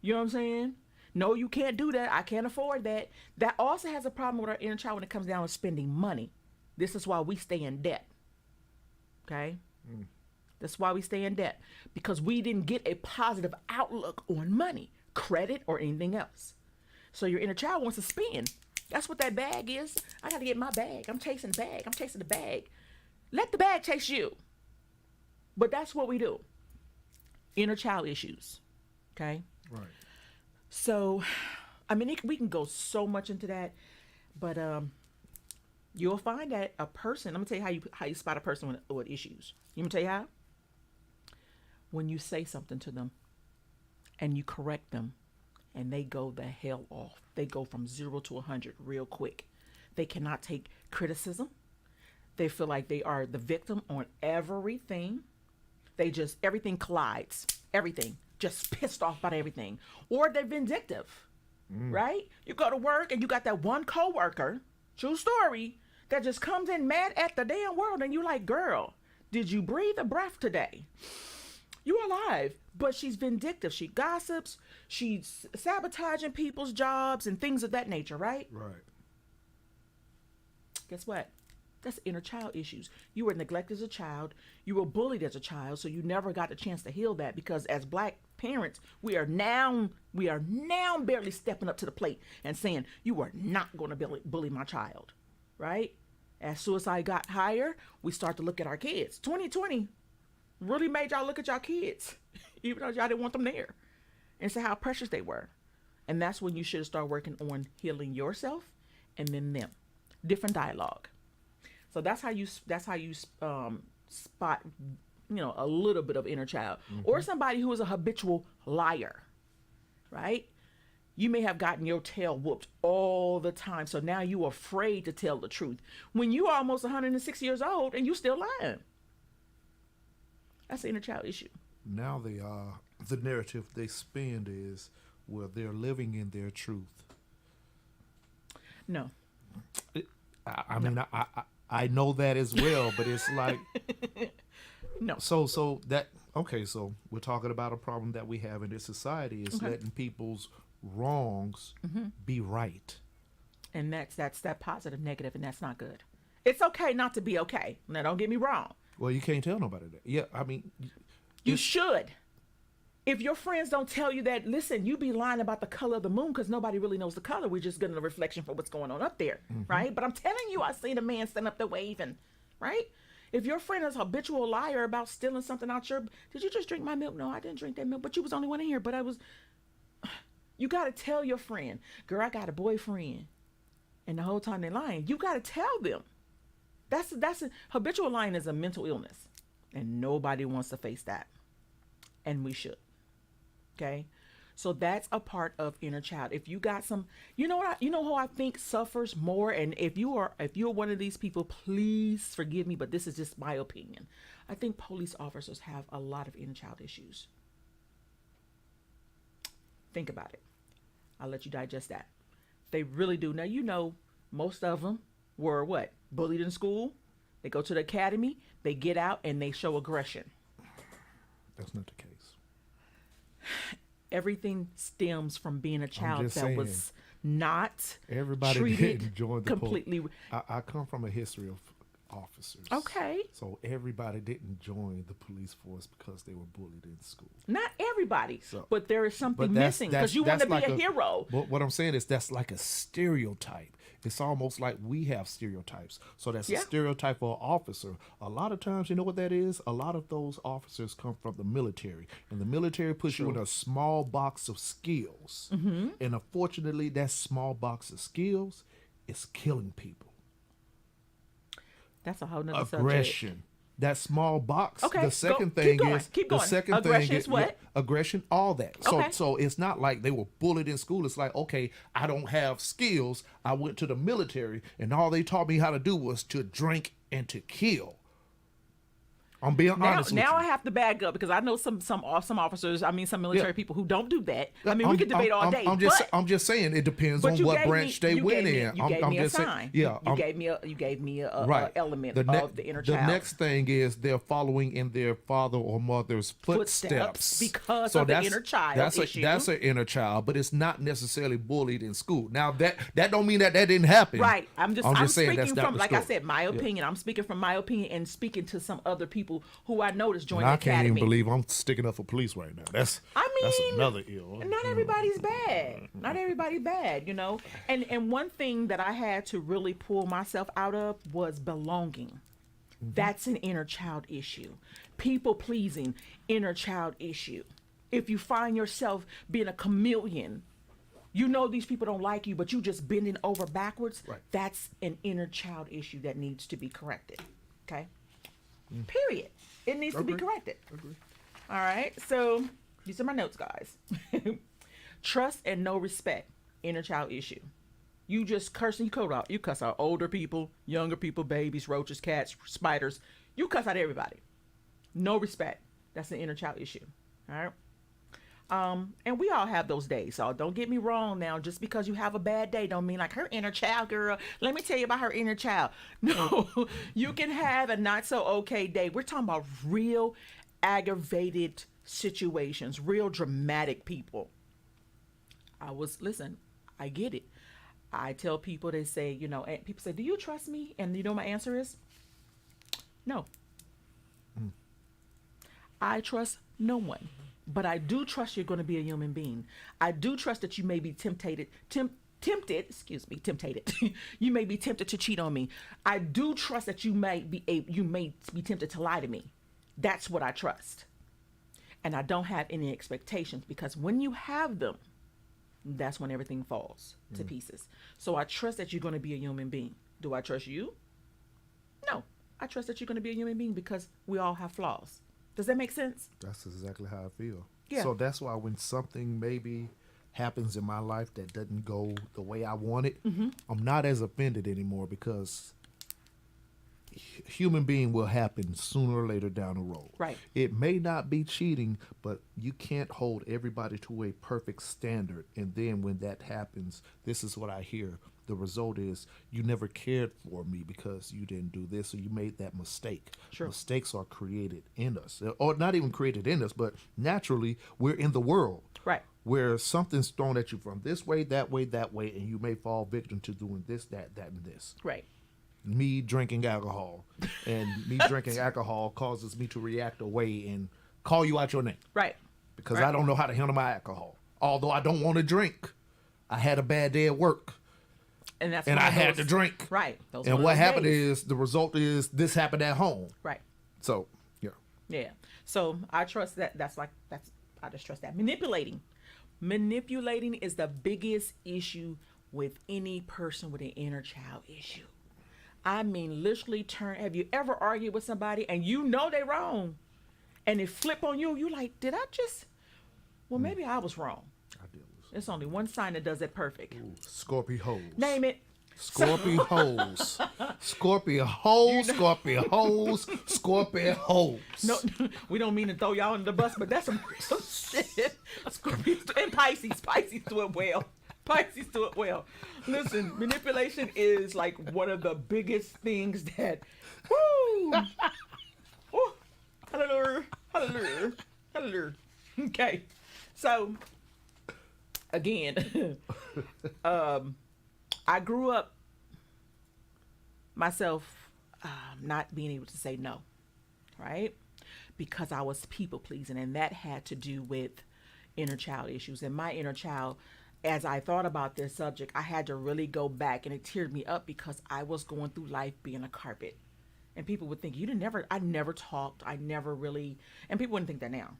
You know what I'm saying? No, you can't do that. I can't afford that. That also has a problem with our inner child when it comes down to spending money. This is why we stay in debt. Okay? That's why we stay in debt. Because we didn't get a positive outlook on money, credit, or anything else. So your inner child wants to spend. That's what that bag is. I got to get my bag. I'm chasing the bag. I'm chasing the bag. Let the bag chase you. But that's what we do. Inner child issues. Okay? Right. So, I mean, we can go so much into that. But you'll find that a person, I'm going to tell you how you spot a person with issues. You want me to tell you how? When you say something to them and you correct them, and they go the hell off. They go from 0 to 100 real quick. They cannot take criticism. They feel like they are the victim on everything. Everything collides. Everything. Just pissed off about everything. Or they're vindictive, right? You go to work and you got that one coworker, true story, that just comes in mad at the damn world. And you're like, girl, did you breathe a breath today? You're alive, but she's vindictive. She gossips. She's sabotaging people's jobs and things of that nature, right? Right. Guess what? That's inner child issues. You were neglected as a child. You were bullied as a child, so you never got the chance to heal that because as Black parents, we are now barely stepping up to the plate and saying, you are not going to bully my child, right? As suicide got higher, we start to look at our kids. 2020 really made y'all look at y'all kids, even though y'all didn't want them there, and say how precious they were. And that's when you should start working on healing yourself and then them. Different dialogue. So that's how you spot, a little bit of inner child or somebody who is a habitual liar, right? You may have gotten your tail whooped all the time. So now you're afraid to tell the truth when you are almost 106 years old and you still lying. That's an inner child issue. Now the narrative they spin is, well, they're living in their truth. No. I mean, I know that as well, but it's like, no. So that, okay, so we're talking about a problem that we have in this society is letting people's wrongs be right. And that's that positive, negative, and that's not good. It's okay not to be okay. Now, don't get me wrong. Well, you can't tell nobody that. Yeah, I mean, you should. If your friends don't tell you that, listen, you be lying about the color of the moon because nobody really knows the color. We're just getting a reflection for what's going on up there, right? But I'm telling you, I seen a man stand up there waving, right? If your friend is a habitual liar about stealing something out your, did you just drink my milk? No, I didn't drink that milk, but you was the only one in here. But I was, you got to tell your friend, girl, I got a boyfriend. And the whole time they're lying, you got to tell them. Habitual lying is a mental illness. And nobody wants to face that. And we should. Okay, so that's a part of inner child. If you got some, you know who I think suffers more, and if you're one of these people, please forgive me, but this is just my opinion. I think police officers have a lot of inner child issues. Think about it. I'll let you digest that. They really do. Now, most of them were what? Bullied in school. They go to the academy, they get out, and they show aggression. That's not the case. Everything stems from being a child that was not everybody treated didn't join the completely. I come from a history of officers. Okay. So everybody didn't join the police force because they were bullied in school. Not everybody, but there is something missing because you want to be a hero. But what I'm saying is that's like a stereotype. It's almost like we have stereotypes. So that's a stereotype for an officer. A lot of times, you know what that is? A lot of those officers come from the military. And the military puts you in a small box of skills. And unfortunately, that small box of skills is killing people. That's a whole nother aggression. Subject. That small box. Okay, the second thing is keep going. The second aggression thing is what? Aggression, all that. So it's not like they were bullied in school. It's like, okay, I don't have skills. I went to the military and all they taught me how to do was to drink and to kill. I'm being honest with you. Now I have to back up because I know some officers, some military people who don't do that. We could debate all day. I'm just saying it depends on what branch they went in. You gave me a sign. You gave me a element of the inner child. The next thing is they're following in their father or mother's footsteps because of the inner child issue. That's an inner child, but it's not necessarily bullied in school. Now that don't mean that didn't happen. Right. I'm speaking that's from, like I said, my opinion. I'm speaking from my opinion and speaking to some other people who I noticed joined the academy. I can't even believe I'm sticking up for police right now. That's another ill. Not everybody's bad. Not everybody's bad, And one thing that I had to really pull myself out of was belonging. That's an inner child issue. People pleasing, inner child issue. If you find yourself being a chameleon, these people don't like you, but you just bending over backwards, that's an inner child issue that needs to be corrected. Okay? Period. It needs to be corrected. All right. So these are my notes, guys. Trust and no respect. Inner child issue. You just cursing. You cuss out older people, younger people, babies, roaches, cats, spiders. You cuss out everybody. No respect. That's an inner child issue. All right. And we all have those days. So don't get me wrong now. Just because you have a bad day don't mean like her inner child, girl. Let me tell you about her inner child. No, you can have a not so okay day. We're talking about real aggravated situations, real dramatic people. I get it. I tell people, they say, and people say, do you trust me? And my answer is no. I trust no one. But I do trust you're going to be a human being. I do trust that you may be tempted. You may be tempted to cheat on me. I do trust that you may be tempted to lie to me. That's what I trust. And I don't have any expectations because when you have them, that's when everything falls to pieces. So I trust that you're going to be a human being. Do I trust you? No. I trust that you're going to be a human being because we all have flaws. Does that make sense? That's exactly how I feel. Yeah. So that's why when something maybe happens in my life that doesn't go the way I want it, I'm not as offended anymore because human being will happen sooner or later down the road. Right. It may not be cheating, but you can't hold everybody to a perfect standard. And then when that happens, this is what I hear. The result is you never cared for me because you didn't do this, or you made that mistake. Sure. Mistakes are created in us, or not even created in us, but naturally we're in the world. Right. Where something's thrown at you from this way, that way, that way, and you may fall victim to doing this, that, and this. Right. Me drinking alcohol, and me drinking alcohol causes me to react away and call you out your name. Right. Because Right. I don't know how to handle my alcohol. Although I don't want to drink. I had a bad day at work. And I had to drink. Right. Those And one of what those happened days. is, the result is this happened at home. Right. So, yeah. Yeah. So I trust that. I just trust that. Manipulating is the biggest issue with any person with an inner child issue. I mean, literally have you ever argued with somebody and you know they're wrong and they flip on you? You like, did I just, well, maybe I was wrong. I did. There's only one sign that does it perfect. Scorpio hoes. Name it. Scorpio hoes. Scorpio hoes, Scorpio hoes, Scorpio hoes. No, we don't mean to throw y'all under the bus, but that's some shit. Scorpios and Pisces. Pisces do it well. Pisces do it well. Listen, manipulation is like one of the biggest things that, woo! Woo! Hallelujah. Hallelujah. Hallelujah. Okay. So, again, I grew up myself not being able to say no, right? Because I was people pleasing, and that had to do with inner child issues. And my inner child, as I thought about this subject, I had to really go back, and it teared me up because I was going through life being a carpet. And people would think, I never talked, I never really, and people wouldn't think that now,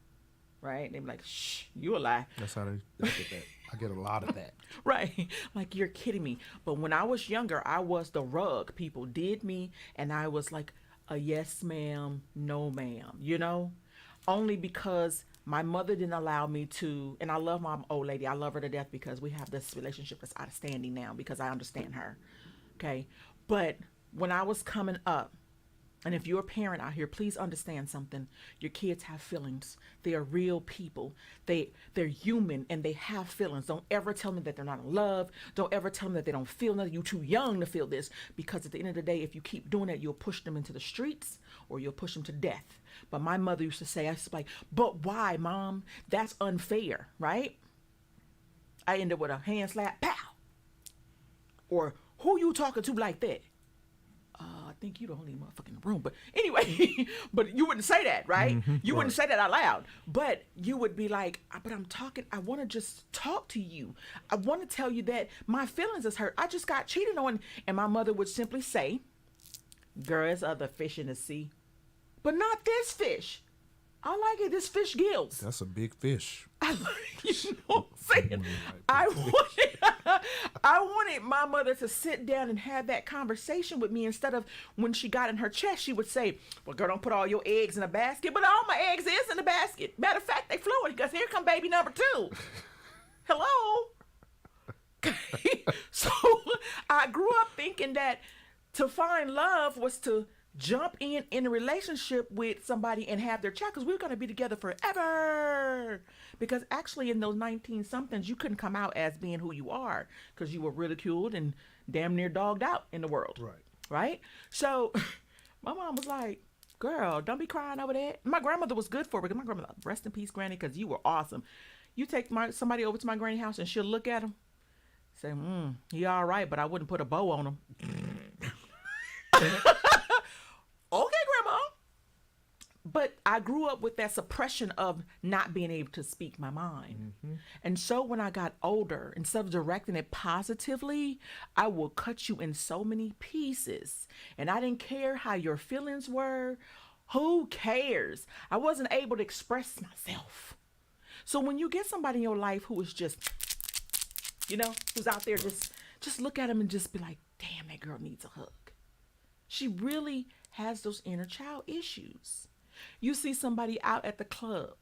right? They'd be like, shh, you a lie. That's how they get that. I get a lot of that. Right. Like, you're kidding me. But when I was younger, I was the rug. People did me, and I was like a yes, ma'am, no, ma'am, only because my mother didn't allow me to, and I love my old lady. I love her to death because we have this relationship that's outstanding now because I understand her. Okay. But when I was coming up, and if you're a parent out here, please understand something. Your kids have feelings. They are real people. They're human, and they have feelings. Don't ever tell them that they're not in love. Don't ever tell them that they don't feel nothing. You're too young to feel this, because at the end of the day, if you keep doing that, you'll push them into the streets or you'll push them to death. But my mother used to say, I was like, but why, Mom? That's unfair, right? I ended with a hand slap, pow. Or, who you talking to like that? I think you the only motherfucker in the room. But anyway, but you wouldn't say that, right? You wouldn't say that out loud. But you would be like, but I'm talking, I want to just talk to you. I want to tell you that my feelings is hurt. I just got cheated on. And my mother would simply say, girl, there's other fish in the sea. But not this fish. I like it. This fish gills. That's a big fish. You know what I'm saying? I wanted my mother to sit down and have that conversation with me, instead of when she got in her chest, she would say, well, girl, don't put all your eggs in a basket. But all my eggs is in the basket. Matter of fact, they flew it, because here come baby number 2. Hello? So I grew up thinking that to find love was to jump in a relationship with somebody and have their child, because we were going to be together forever. Because actually in those 19-somethings, you couldn't come out as being who you are, because you were ridiculed and damn near dogged out in the world. Right? So my mom was like, girl, don't be crying over that. My grandmother was good for it, because my grandmother, rest in peace, Granny, because you were awesome. You take somebody over to my granny house and she'll look at him, say, he all right, but I wouldn't put a bow on him. Okay, Grandma. But I grew up with that suppression of not being able to speak my mind. And so when I got older, instead of directing it positively, I will cut you in so many pieces. And I didn't care how your feelings were. Who cares? I wasn't able to express myself. So when you get somebody in your life who is just, who's out there, just look at them and just be like, damn, that girl needs a hug. She really has those inner child issues. You see somebody out at the club,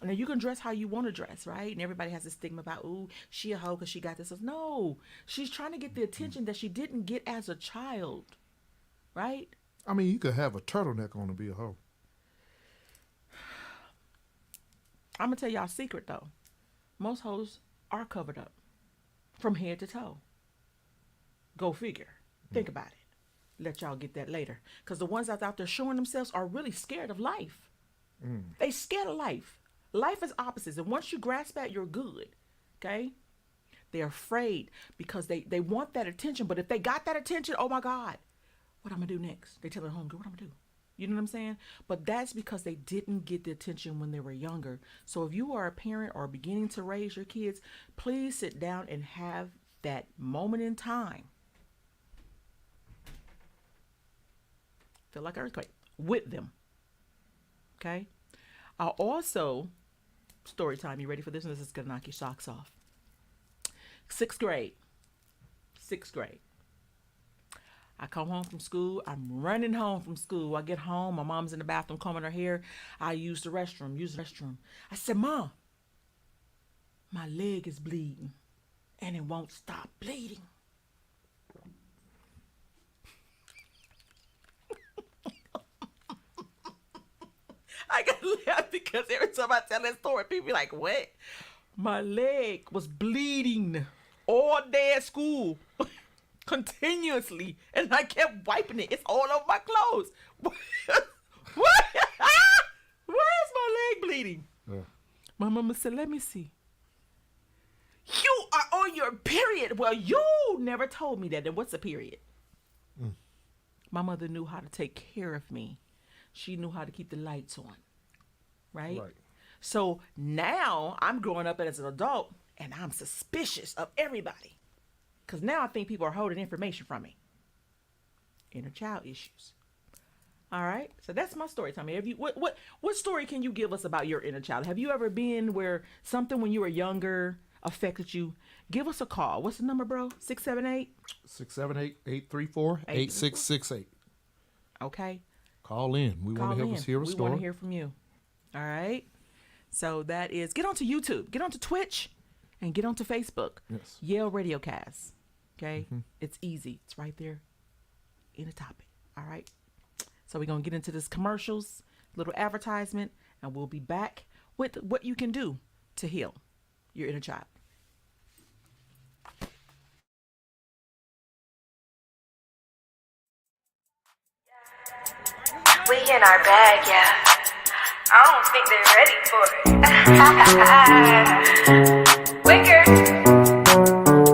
Now, you can dress how you want to dress, right? And everybody has this stigma about, ooh, she a hoe because she got this. No, she's trying to get the attention that she didn't get as a child, right? I mean, you could have a turtleneck on and be a hoe. I'm going to tell y'all a secret, though. Most hoes are covered up from head to toe. Go figure. Think about it. Let y'all get that later. Because the ones that's out there showing themselves are really scared of life. They scared of life. Life is opposites. And once you grasp that, you're good. Okay? They're afraid because they want that attention. But if they got that attention, oh my God, what I'm going to do next? They tell their homegirl, what I'm going to do? You know what I'm saying? But that's because they didn't get the attention when they were younger. So if you are a parent or beginning to raise your kids, please sit down and have that moment in time. Feel like an earthquake with them. Okay? I'll also, story time, you ready for this? This is going to knock your socks off. 6th grade. I come home from school. I'm running home from school. I get home. My mom's in the bathroom combing her hair. I use the restroom. I said, Mom, my leg is bleeding and it won't stop bleeding. I got to laugh because every time I tell that story, people be like, what? My leg was bleeding all day at school. Continuously, and I kept wiping it. It's all over my clothes. What? Why is my leg bleeding? My mama said, let me see. You are on your period. Well, you never told me that. Then what's a period? My mother knew how to take care of me. She knew how to keep the lights on. Right? So now I'm growing up as an adult and I'm suspicious of everybody. Because now I think people are holding information from me. Inner child issues. All right. So that's my story. Tell me, what story can you give us about your inner child? Have you ever been where something when you were younger affected you? Give us a call. What's the number, bro? 678? 678-834-8668. Okay. Call in. We want to help us hear a story. We want to hear from you. All right. So that is, get onto YouTube. Get onto Twitch. And get onto Facebook. Yes. Yale Radiocast. Okay? It's easy. It's right there in the topic. All right? So we're going to get into this commercials, little advertisement, and we'll be back with what you can do to heal your inner child. We in our bag, yeah. I don't think they're ready for it. Wicker.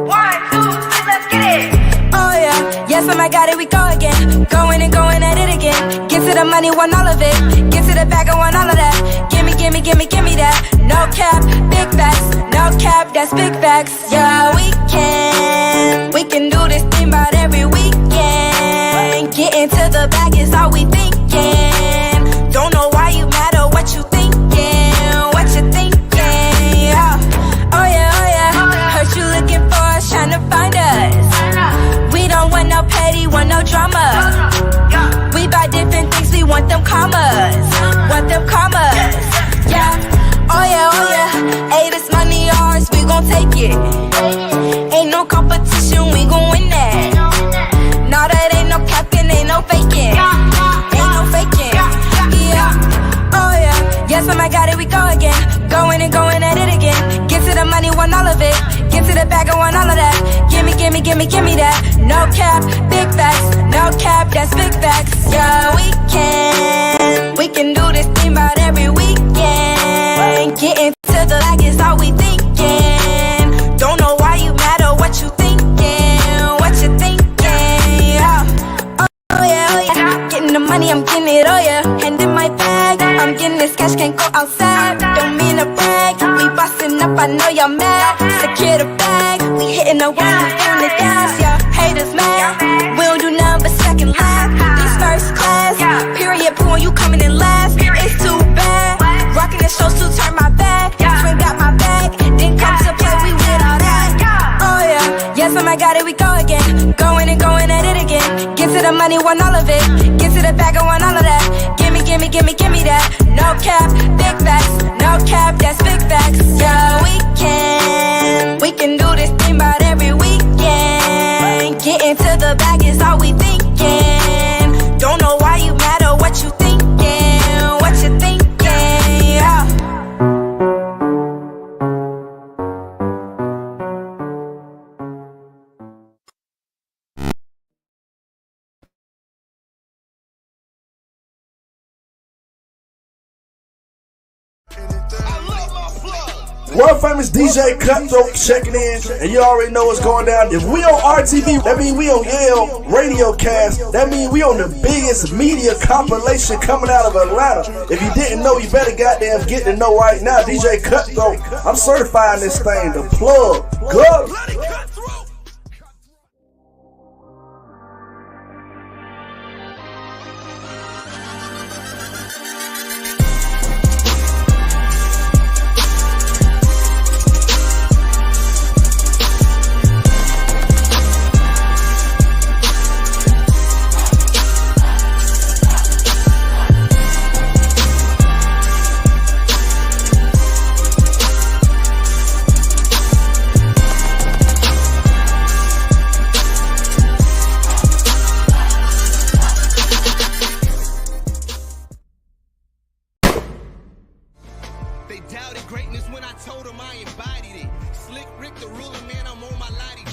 1, 2, 3, let's get it. Oh yeah, yes, oh my God, here we go again. Going and going at it again. Get to the money, want all of it. Get to the bag, I want all of that. Gimme that. No cap, big facts. No cap, that's big facts. Yeah, we can do this thing about every weekend. Get into the bag is all we thinking. Don't know why you mad or what you thinking. What you thinking? Oh yeah. Heard you looking for us, trying to find us. We don't want no petty, want no drama. We buy different things, we want them commas. Yeah. Oh yeah. Hey, this money ours, we gon' take it. Ain't no competition, we gon' win that. Nah, that ain't no capping, ain't no faking. Yeah. Oh yeah. Yes, oh my God, here we go again. Going and going at it again. Get to the money, want all of it. Get to the bag, I want all of that. Gimme that. No cap, big facts. No cap, that's big facts. Yeah, we can do this thing about every weekend. Get into the bag is all we thinking. Don't know why you mad or what you thinking. Oh yeah. Getting the money, I'm getting it, oh yeah. Hand in my bag, I'm getting this cash, can't go outside. Don't mean to brag, we bustin' up, I know y'all mad. Secure the bag, we hitting the one, we on the gas, yeah. Haters mad, we don't do nothing but second last. This first class, period, poo when you coming in last. It's too bad, rockin' the show, so turn my back. Swing got my bag, didn't come to play, we with all that. Oh yeah, yes, oh my God, here we go again. Going and going at it again. Get to the money, want all of it. Get to the bag, I want all of that. Gimme that. No cap, big facts. No No cap, that's big facts. Yeah, we can do this thing about every weekend. Getting to the bag is all we thinking. Don't know why you mad or what you thinking. What you thinking, yeah. World famous DJ Cutthroat checking in, and you already know what's going down. If we on RTV, that means we on Yale Radio Cast. That means we on the biggest media compilation coming out of Atlanta. If you didn't know, you better goddamn get to know right now. DJ Cutthroat, I'm certifying this thing. The plug, go.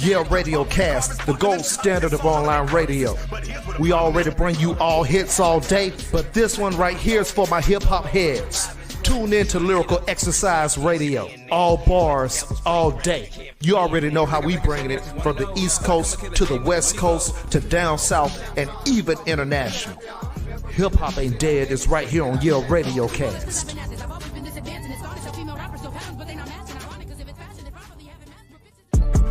Yeah, Radio Cast, the gold standard of online radio. We already bring you all hits all day, but this one right here is for my hip-hop heads. Tune in to Lyrical Exercise Radio. All bars, all day. You already know how we bring it from the East Coast to the West Coast to down south and even international. Hip-hop ain't dead is right here on Yale Radio Cast.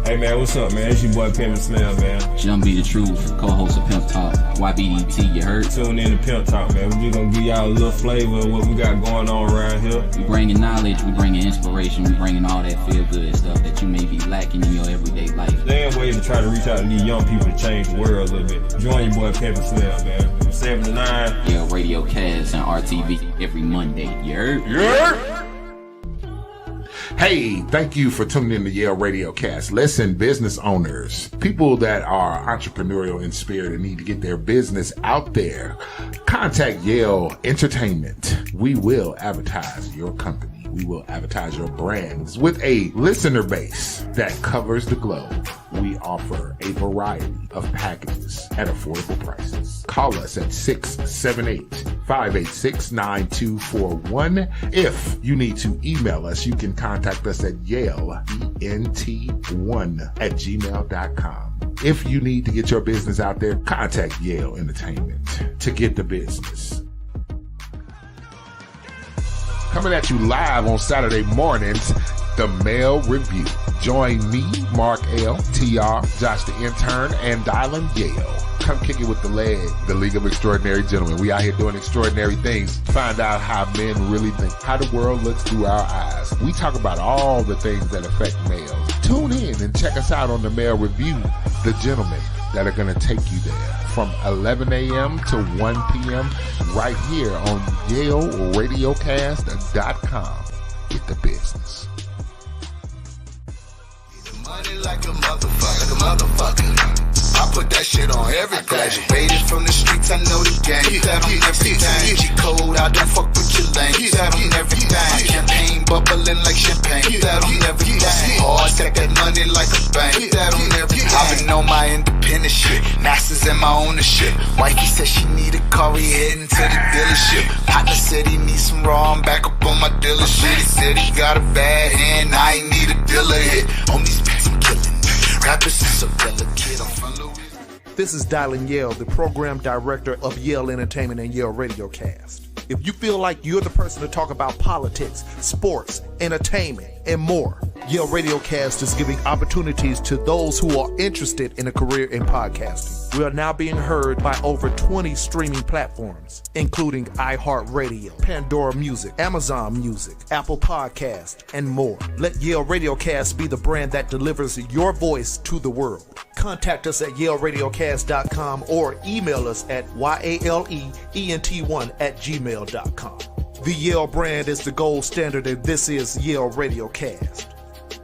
Hey man, what's up, man? It's your boy Pimp Slim, man. Jump Be the Truth, co-host of Pimp Talk, YBDT, you heard? Tune in to Pimp Talk, man. We just gonna give y'all a little flavor of what we got going on around here. We bringing knowledge, we bringing inspiration, we bringing all that feel-good stuff that you may be lacking in your everyday life. There's ways to try to reach out to these young people to change the world a little bit. Join your boy Pimp Slim, man. From 7 to 9. Yeah, Radio Cast and RTV every Monday, you heard? Yeah. Hey, thank you for tuning in to Yale Radio Cast. Listen, business owners, people that are entrepreneurial in spirit and need to get their business out there, contact Yale Entertainment. We will advertise your company. We will advertise your brands with a listener base that covers the globe. We offer a variety of packages at affordable prices. Call us at 678-586-9241. If you need to email us, you can contact us at yaleent1@gmail.com. If you need to get your business out there, contact Yale Entertainment to get the business. Coming at you live on Saturday mornings, the Mail Review. Join me, Mark L., TR, Josh the Intern, and Dylan Yale. Come kick it with the leg, the League of Extraordinary Gentlemen. We out here doing extraordinary things. Find out how men really think, how the world looks through our eyes. We talk about all the things that affect males. Tune in and check us out on the Mail Review, the gentlemen that are going to take you there from 11 a.m. to 1 p.m. right here on YaleRadiocast.com. Get the business. Money like a motherfucker. I put that shit on everything. I graduated from the streets, I know the game. That on everything. G code, I don't fuck with your lane. That on everything. My campaign bubbling like champagne. That on everything. Oh, I stack that money like a bank. That on everything. I've been on my independent shit. Masters in my ownership. Wifey said she need a car, we heading to the dealership. Partner said he needs some raw, I'm back up on my dealership. He said he got a bad hand, I ain't need a dealer hit. On these beats I'm killing. Rappers is so delicate, I'm from Louis. This is Dylan Yale, the program director of Yale Entertainment and Yale Radio Cast. If you feel like you're the person to talk about politics, sports, entertainment, and more, Yale Radio Cast is giving opportunities to those who are interested in a career in podcasting. We are now being heard by over 20 streaming platforms, including iHeartRadio, Pandora Music, Amazon Music, Apple Podcast, and more. Let Yale Radio Cast be the brand that delivers your voice to the world. Contact us at YaleRadiocast.com or email us at YALEENT1@gmail.com. The Yale brand is the gold standard, and this is Yale Radio Cast.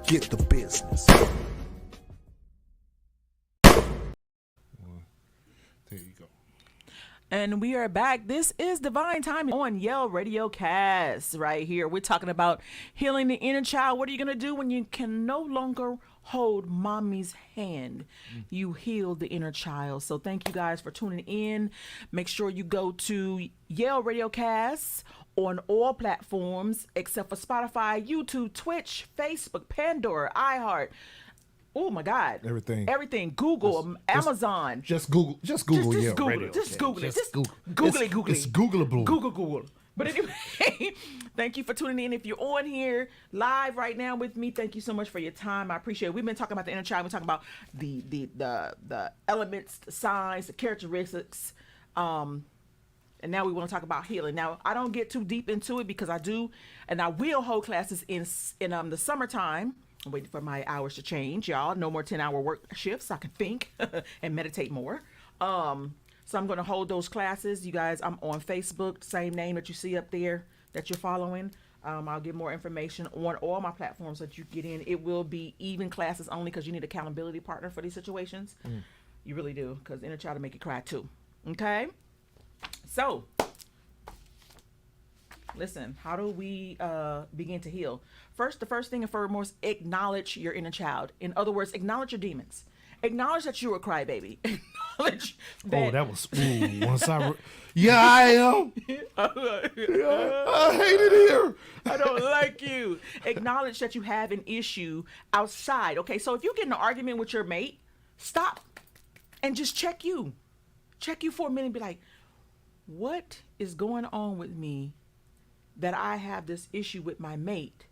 Get the business. There you go. And we are back. This is Divine Timing on Yale Radio Cast right here. We're talking about healing the inner child. What are you going to do when you can no longer hold mommy's hand? You heal the inner child. So thank you guys for tuning in. Make sure you go to Yale Radio Cast on all platforms except for Spotify, YouTube, Twitch, Facebook, Pandora, iHeart. Oh my God! Everything. Google, Amazon. Just Google. Just Google. Just Yale Google Radio it. Just Cast. Google it. Just Google. Google it. It's Googleable. Google. But anyway, thank you for tuning in. If you're on here live right now with me, thank you so much for your time. I appreciate it. We've been talking about the inner child. We're talking about the elements, the signs, the characteristics. And now we want to talk about healing. Now, I don't get too deep into it because I do, and I will hold classes in the summertime. I'm waiting for my hours to change, y'all. No more 10-hour work shifts. I can think and meditate more. So I'm going to hold those classes. You guys, I'm on Facebook, same name that you see up there that you're following. I'll give more information on all my platforms that you get in. It will be even classes only because you need an accountability partner for these situations. You really do, because inner child will make you cry too. Okay? So, listen, how do we begin to heal? The first thing and foremost, acknowledge your inner child. In other words, acknowledge your demons. Acknowledge that you're a crybaby. Acknowledge that. Once yeah, I am. I hate it here. I don't like you. Acknowledge that you have an issue outside. Okay, so if you get in an argument with your mate, stop and just check you. Check you for a minute and be like, what is going on with me that I have this issue with my mate,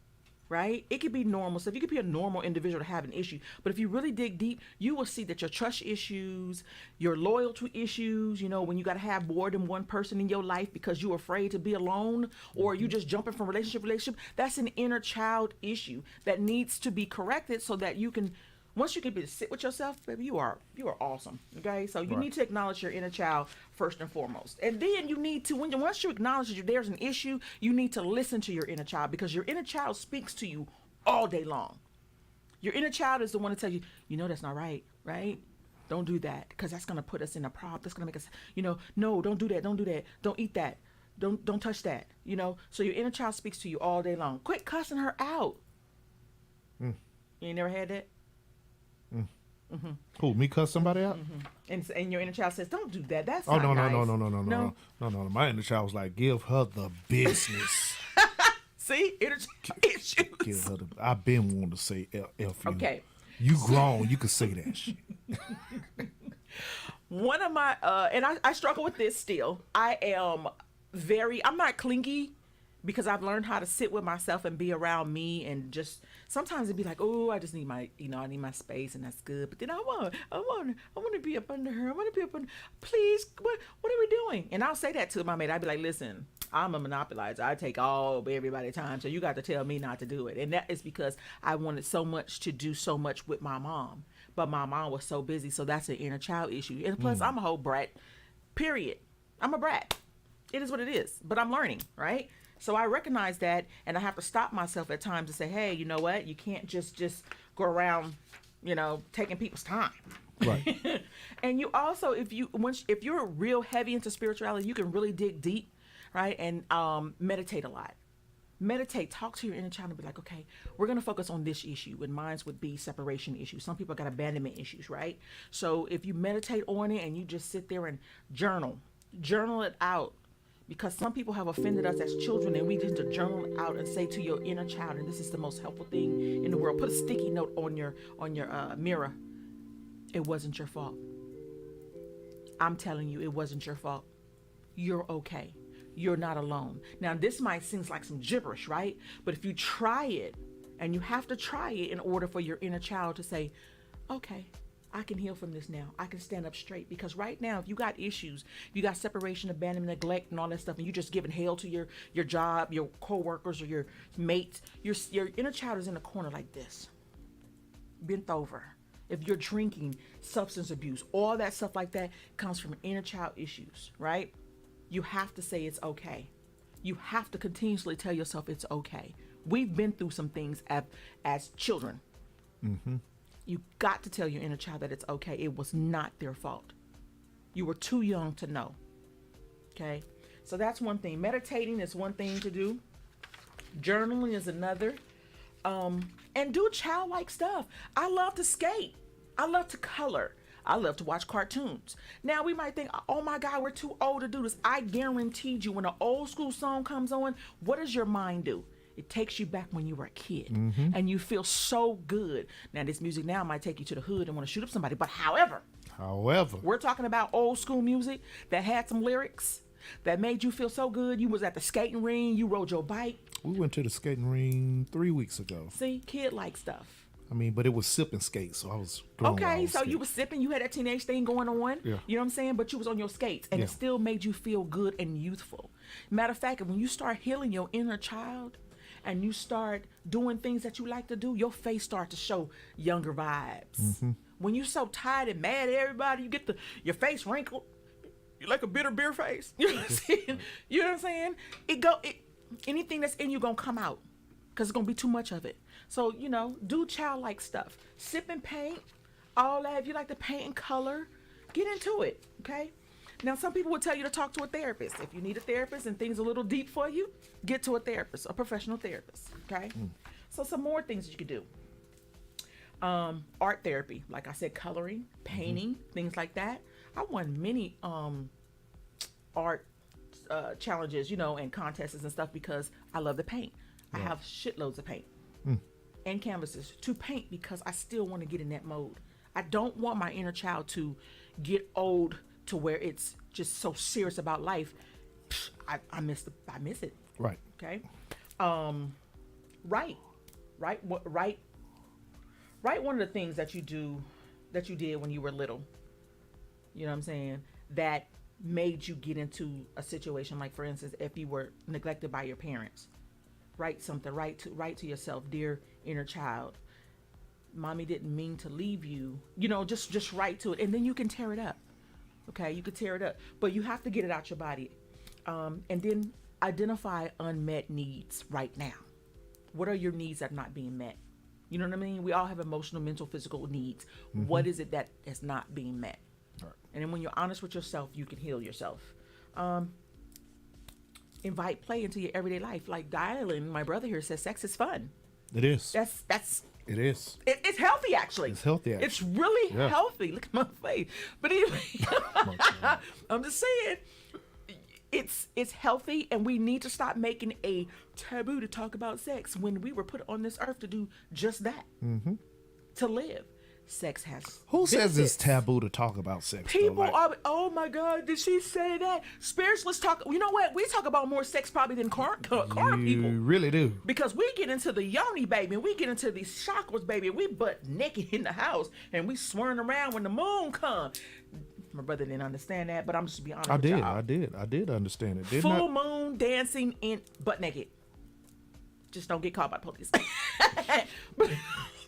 right? It could be normal stuff. You could be a normal individual to have an issue. But if you really dig deep, you will see that your trust issues, your loyalty issues, when you got to have more than one person in your life because you're afraid to be alone, or you just jumping from relationship, that's an inner child issue that needs to be corrected so that you can, once you can sit with yourself, baby, you are awesome. Okay, so you need to acknowledge your inner child first and foremost, and then you need to, once you acknowledge that there's an issue, you need to listen to your inner child, because your inner child speaks to you all day long. Your inner child is the one to tell you, that's not right, right? Don't do that, because that's gonna put us in a problem. That's gonna make us, no, don't do that, don't eat that, don't touch that. So your inner child speaks to you all day long. Quit cussing her out. You ain't never had that? Who, me cuss somebody out? And your inner child says, don't do that. That's no. not nice. No. My inner child was like, give her the business. See? Inner child issues. Give her I've been wanting to say F. Okay. You grown, you can say that shit. One of my, and I struggle with this still. I'm not clingy, because I've learned how to sit with myself and be around me, and just sometimes it'd be like, oh, I just need my, I need my space, and that's good. But then I want to be up under her. I want to be up under. Please, what are we doing? And I'll say that to my mate. I'd be like, listen, I'm a monopolizer. I take everybody's time, so you got to tell me not to do it. And that is because I wanted so much to do so much with my mom, but my mom was so busy. So that's an inner child issue. And plus, I'm a whole brat. Period. I'm a brat. It is what it is. But I'm learning, right? So I recognize that, and I have to stop myself at times to say, hey, you know what? You can't just go around, taking people's time. Right. And you also, if you're real heavy into spirituality, you can really dig deep, right? And meditate a lot. Meditate, talk to your inner child and be like, okay, we're going to focus on this issue. And mine would be separation issues. Some people got abandonment issues, right? So if you meditate on it and you just sit there and journal it out. Because some people have offended us as children, and we need to journal out and say to your inner child, and this is the most helpful thing in the world. Put a sticky note on your mirror. It wasn't your fault. I'm telling you, it wasn't your fault. You're okay. You're not alone. Now, this might seem like some gibberish, right? But if you try it, and you have to try it in order for your inner child to say, okay, I can heal from this now. I can stand up straight. Because right now, if you got issues, you got separation, abandonment, neglect, and all that stuff, and you just giving hell to your job, your coworkers, or your mates, your inner child is in a corner like this, bent over. If you're drinking, substance abuse, all that stuff like that comes from inner child issues, right? You have to say it's okay. You have to continuously tell yourself it's okay. We've been through some things as children. Mm-hmm. You got to tell your inner child that it's okay. It was not their fault. You were too young to know. Okay? So that's one thing. Meditating is one thing to do. Journaling is another. And do childlike stuff. I love to skate. I love to color. I love to watch cartoons. Now we might think, oh my God, we're too old to do this. I guaranteed you when an old school song comes on, what does your mind do? It takes you back when you were a kid, and you feel so good. Now this music now might take you to the hood and want to shoot up somebody, but however, we're talking about old school music that had some lyrics that made you feel so good. You was at the skating ring, you rode your bike. We went to the skating ring 3 weeks ago. See, kid like stuff. I mean, but it was sipping skates, so I was going okay. So you was sipping, you had that teenage thing going on. Yeah. You know what I'm saying? But you was on your skates, and it still made you feel good and youthful. Matter of fact, when you start healing your inner child, and you start doing things that you like to do, your face starts to show younger vibes. When you're so tired and mad at everybody, you get your face wrinkled. You like a bitter beer face. You know what I'm saying? You know what I'm saying? Anything that's in you gonna come out, because it's gonna be too much of it. So, do childlike stuff. Sip and paint, all that. If you like to paint and color, get into it, okay? Now, some people will tell you to talk to a therapist. If you need a therapist and things are a little deep for you, get to a therapist, a professional therapist, okay? So some more things that you could do. Art therapy, like I said, coloring, painting, things like that. I won many art challenges, and contests and stuff because I love to paint. I have shitloads of paint and canvases to paint because I still want to get in that mode. I don't want my inner child to get old to where it's just so serious about life. I miss it. Right. Okay. Write one of the things that you did when you were little. You know what I'm saying? That made you get into a situation, like for instance, if you were neglected by your parents. Write something. Write to yourself, dear inner child. Mommy didn't mean to leave you. Just write to it, and then you can tear it up. Okay, you could tear it up, but you have to get it out your body. And then identify unmet needs right now. What are your needs that are not being met? You know what I mean? We all have emotional, mental, physical needs. What is it that is not being met? Right. And then when you're honest with yourself, you can heal yourself. Invite play into your everyday life. Like Dylan, my brother here, says sex is fun. It is. It is. It's healthy, actually. It's healthy, actually. It's really healthy. Look at my face. But anyway, I'm just saying, it's healthy, and we need to stop making a taboo to talk about sex when we were put on this earth to do just that, to live. Sex has Who benefits. says it's taboo to talk about sex? People are, oh my God, did she say that? Spiritualists talk, you know what? We talk about more sex probably than carnal people. You really do. Because we get into the yoni, baby, and we get into these chakras, baby, and we butt naked in the house, and we swearing around when the moon comes. My brother didn't understand that, but I'm just be honest with y'all. I did understand it. Full moon dancing in butt naked. Just don't get caught by the police. But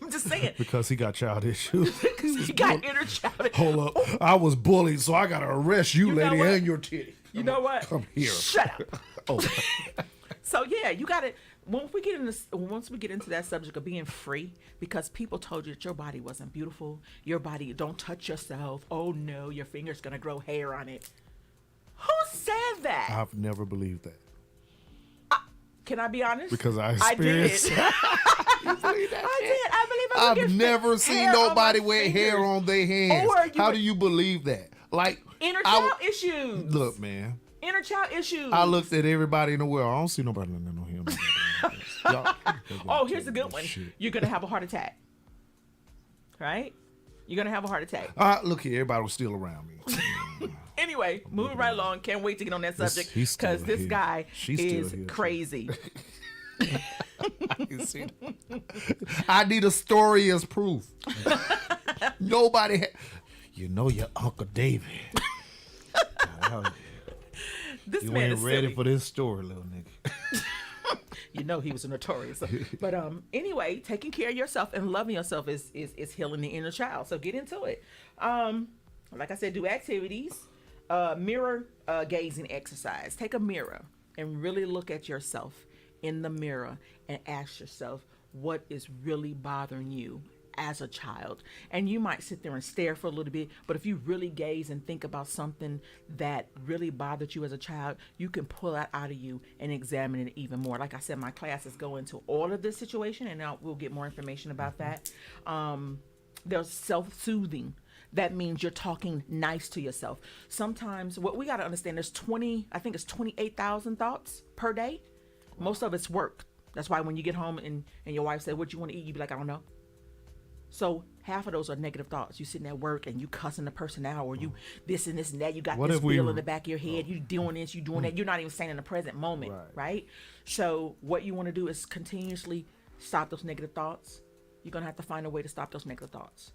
I'm just saying. Because he got child issues. He got inner child. Hold up. I was bullied, so I got to arrest you lady, and your titty. You know what? Come here. Shut up. Oh. So, yeah, you got to, once we get into that subject of being free, because people told you that your body wasn't beautiful, your body, don't touch yourself. Oh, no, your finger's going to grow hair on it. Who said that? I've never believed that. Can I be honest? Because I experienced it. You believe that? I did. I've never seen nobody wear hair on their hands. How do you believe that? Like inner child issues. Look, man. Inner child issues. I looked at everybody in the world. I don't see nobody letting no hair. Oh, here's a good one. Shit. You're gonna have a heart attack. Right? You're gonna have a heart attack. Look here, everybody was still around me. Anyway, moving right along. Can't wait to get on that subject because this guy is crazy. I need a story as proof. Nobody, you know your Uncle David. This you man ain't is ready silly. for this story, little nigga. You know he was a notorious. But anyway, taking care of yourself and loving yourself is healing the inner child. So get into it. Like I said, do activities. Mirror gazing exercise. Take a mirror and really look at yourself in the mirror and ask yourself what is really bothering you as a child. And you might sit there and stare for a little bit, but if you really gaze and think about something that really bothered you as a child, you can pull that out of you and examine it even more. Like I said, my classes go into all of this situation, and now we'll get more information about that. There's self-soothing. That means you're talking nice to yourself. Sometimes what we got to understand, there's 28,000 thoughts per day. Most of it's work. That's why when you get home and your wife said, what you want to eat? You be like, I don't know. So half of those are negative thoughts. You sitting at work and you cussing the person out, or you this and this and that. You got this feel in the back of your head. You doing this, you doing that. You're not even staying in the present moment, right? So what you want to do is continuously stop those negative thoughts. You're going to have to find a way to stop those negative thoughts.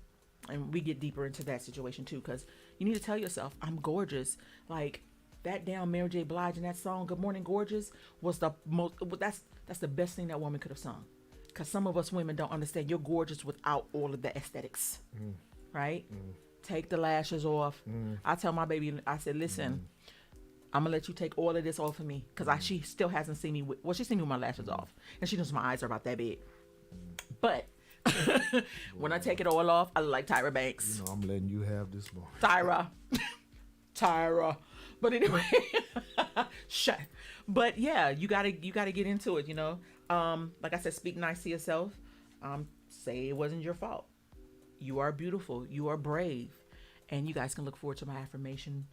And we get deeper into that situation too, because you need to tell yourself, I'm gorgeous. Like that damn Mary J. Blige in that song, Good Morning Gorgeous, was the most, that's the best thing that woman could have sung. Because some of us women don't understand you're gorgeous without all of the aesthetics, right? Take the lashes off. I tell my baby, I said, listen, I'm going to let you take all of this off of me, because she still hasn't seen me she's seen me with my lashes off, and she knows my eyes are about that big. But when I take it all off, I look like Tyra Banks. You know, I'm letting you have this one. Tyra. But anyway, shut. But yeah, you gotta get into it, you know. Like I said, speak nice to yourself. Say it wasn't your fault. You are beautiful. You are brave. And you guys can look forward to my affirmation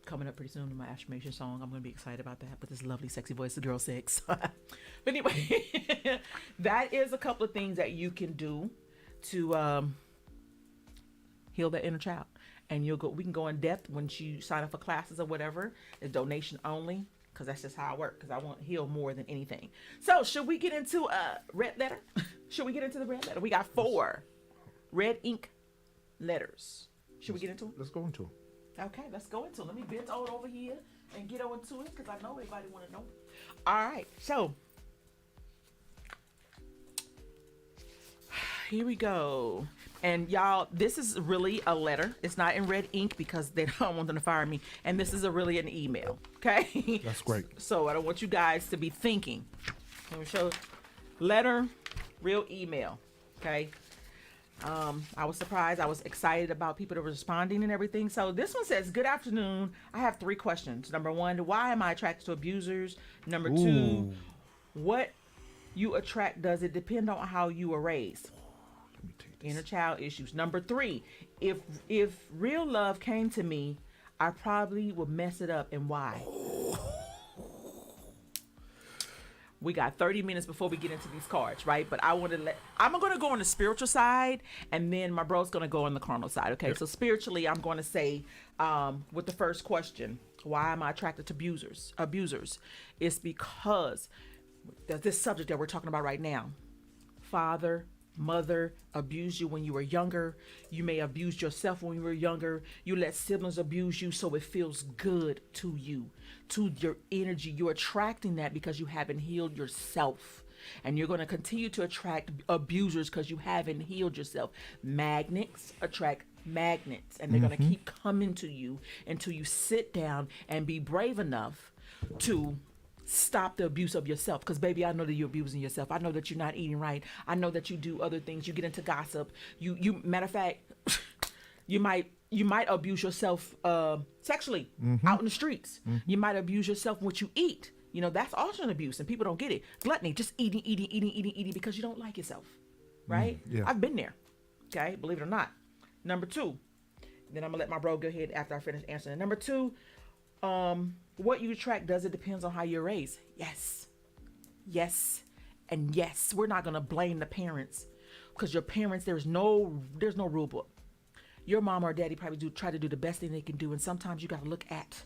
coming up pretty soon in my affirmation song. I'm going to be excited about that with this lovely, sexy voice, the girl six. But anyway, that is a couple of things that you can do to heal that inner child. And we can go in depth when you sign up for classes or whatever. It's donation only, because that's just how I work, because I want to heal more than anything. So should we get into red letter? Should we get into the red letter? We got 4 red ink letters. Should we get into them? Let's go into them. Okay, let's go into it. Let me bend over here and get over to it, because I know everybody want to know. All right, so here we go. And y'all, this is really a letter. It's not in red ink because they don't want them to fire me. And this is really an email, okay? That's great. So I don't want you guys to be thinking. Let me show letter, real email, okay? I was surprised. I was excited about people that were responding and everything. So this one says, good afternoon. I have 3 questions. Number 1, why am I attracted to abusers? Number 2, what you attract, does it depend on how you were raised? Inner child issues. Number 3, if real love came to me, I probably would mess it up, and why? We got 30 minutes before we get into these cards, right? But I'm going to go on the spiritual side, and then my bro's going to go on the carnal side, okay? Yep. So spiritually, I'm going to say, with the first question, why am I attracted to abusers? It's because this subject that we're talking about right now, father, mother abused you when you were younger. You may have abused yourself when you were younger. You let siblings abuse you so it feels good to you, to your energy. You're attracting that because you haven't healed yourself. And you're going to continue to attract abusers because you haven't healed yourself. Magnets attract magnets, and they're going to keep coming to you until you sit down and be brave enough to stop the abuse of yourself. Because baby, I know that you're abusing yourself. I know that you're not eating right. I know that you do other things. You get into gossip. You matter of fact, you might abuse yourself sexually out in the streets. You might abuse yourself what you eat. You know, that's also an abuse, and people don't get it. Gluttony, just eating because you don't like yourself, right? Yeah. I've been there, okay, believe it or not. Number 2, then I'm gonna let my bro go ahead after I finish answering. Number 2, what you attract, does it depends on how you're raised? Yes, and yes. We're not gonna blame the parents, because your parents, there's no rule book. Your mom or daddy probably try to do the best thing they can do, and sometimes you got to look at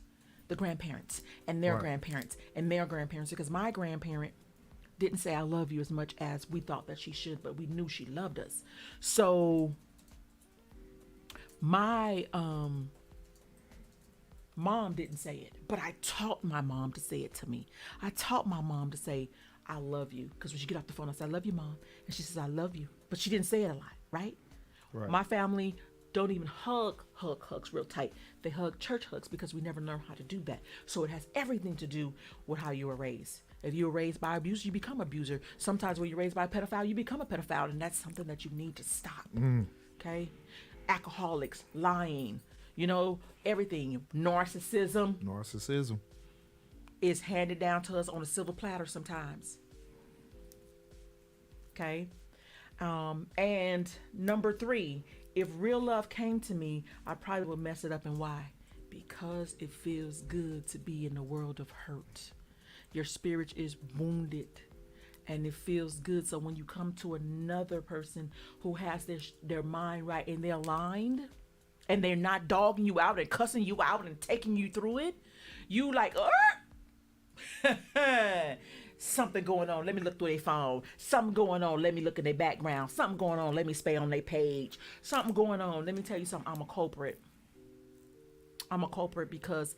the grandparents and their grandparents and their grandparents, because my grandparent didn't say I love you as much as we thought that she should, but we knew she loved us. So my mom didn't say it, but I taught my mom to say it to me. I taught my mom to say, I love you. Because when she get off the phone, I said, I love you, Mom. And she says, I love you. But she didn't say it a lot, right? My family don't even hug hugs real tight. They hug church hugs because we never learn how to do that. So it has everything to do with how you were raised. If you were raised by abuse, you become abuser. Sometimes when you're raised by a pedophile, you become a pedophile, and that's something that you need to stop. Okay? Alcoholics, lying, everything. Narcissism is handed down to us on a silver platter sometimes. Okay? And number 3, if real love came to me, I probably would mess it up. And why? Because it feels good to be in a world of hurt. Your spirit is wounded and it feels good. So when you come to another person who has their mind right and they're aligned and they're not dogging you out and cussing you out and taking you through it, you like, something going on. Let me look through their phone. Something going on. Let me look at their background. Something going on. Let me stay on their page. Something going on. Let me tell you something. I'm a culprit. I'm a culprit because,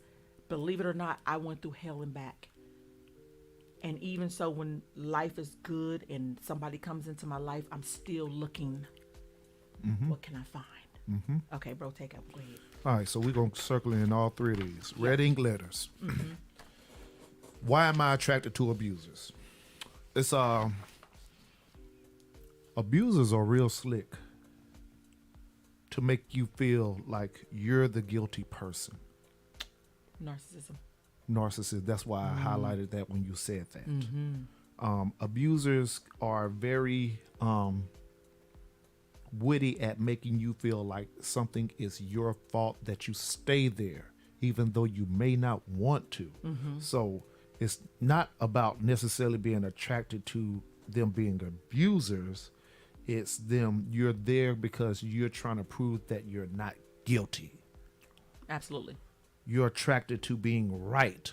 believe it or not, I went through hell and back. And even so, when life is good and somebody comes into my life, I'm still looking. What can I find? Okay, bro, take up. Go ahead. All right, so we're going to circle in all 3 of these. Red ink letters. Why am I attracted to abusers? It's abusers are real slick to make you feel like you're the guilty person. Narcissist. That's why I highlighted that when you said that. Abusers are very witty at making you feel like something is your fault, that you stay there even though you may not want to. So it's not about necessarily being attracted to them being abusers. It's them, you're there because you're trying to prove that you're not guilty. Absolutely. You're attracted to being right.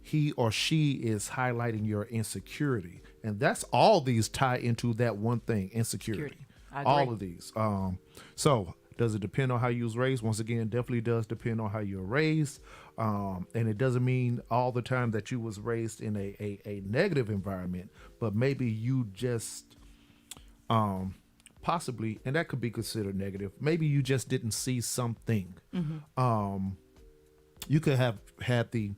He or she is highlighting your insecurity. And that's all these tie into that one thing, insecurity. All of these. So does it depend on how you was raised? Once again, definitely does depend on how you were raised. And it doesn't mean all the time that you was raised in a negative environment, but maybe you just possibly, and that could be considered negative, maybe you just didn't see something. You could have had the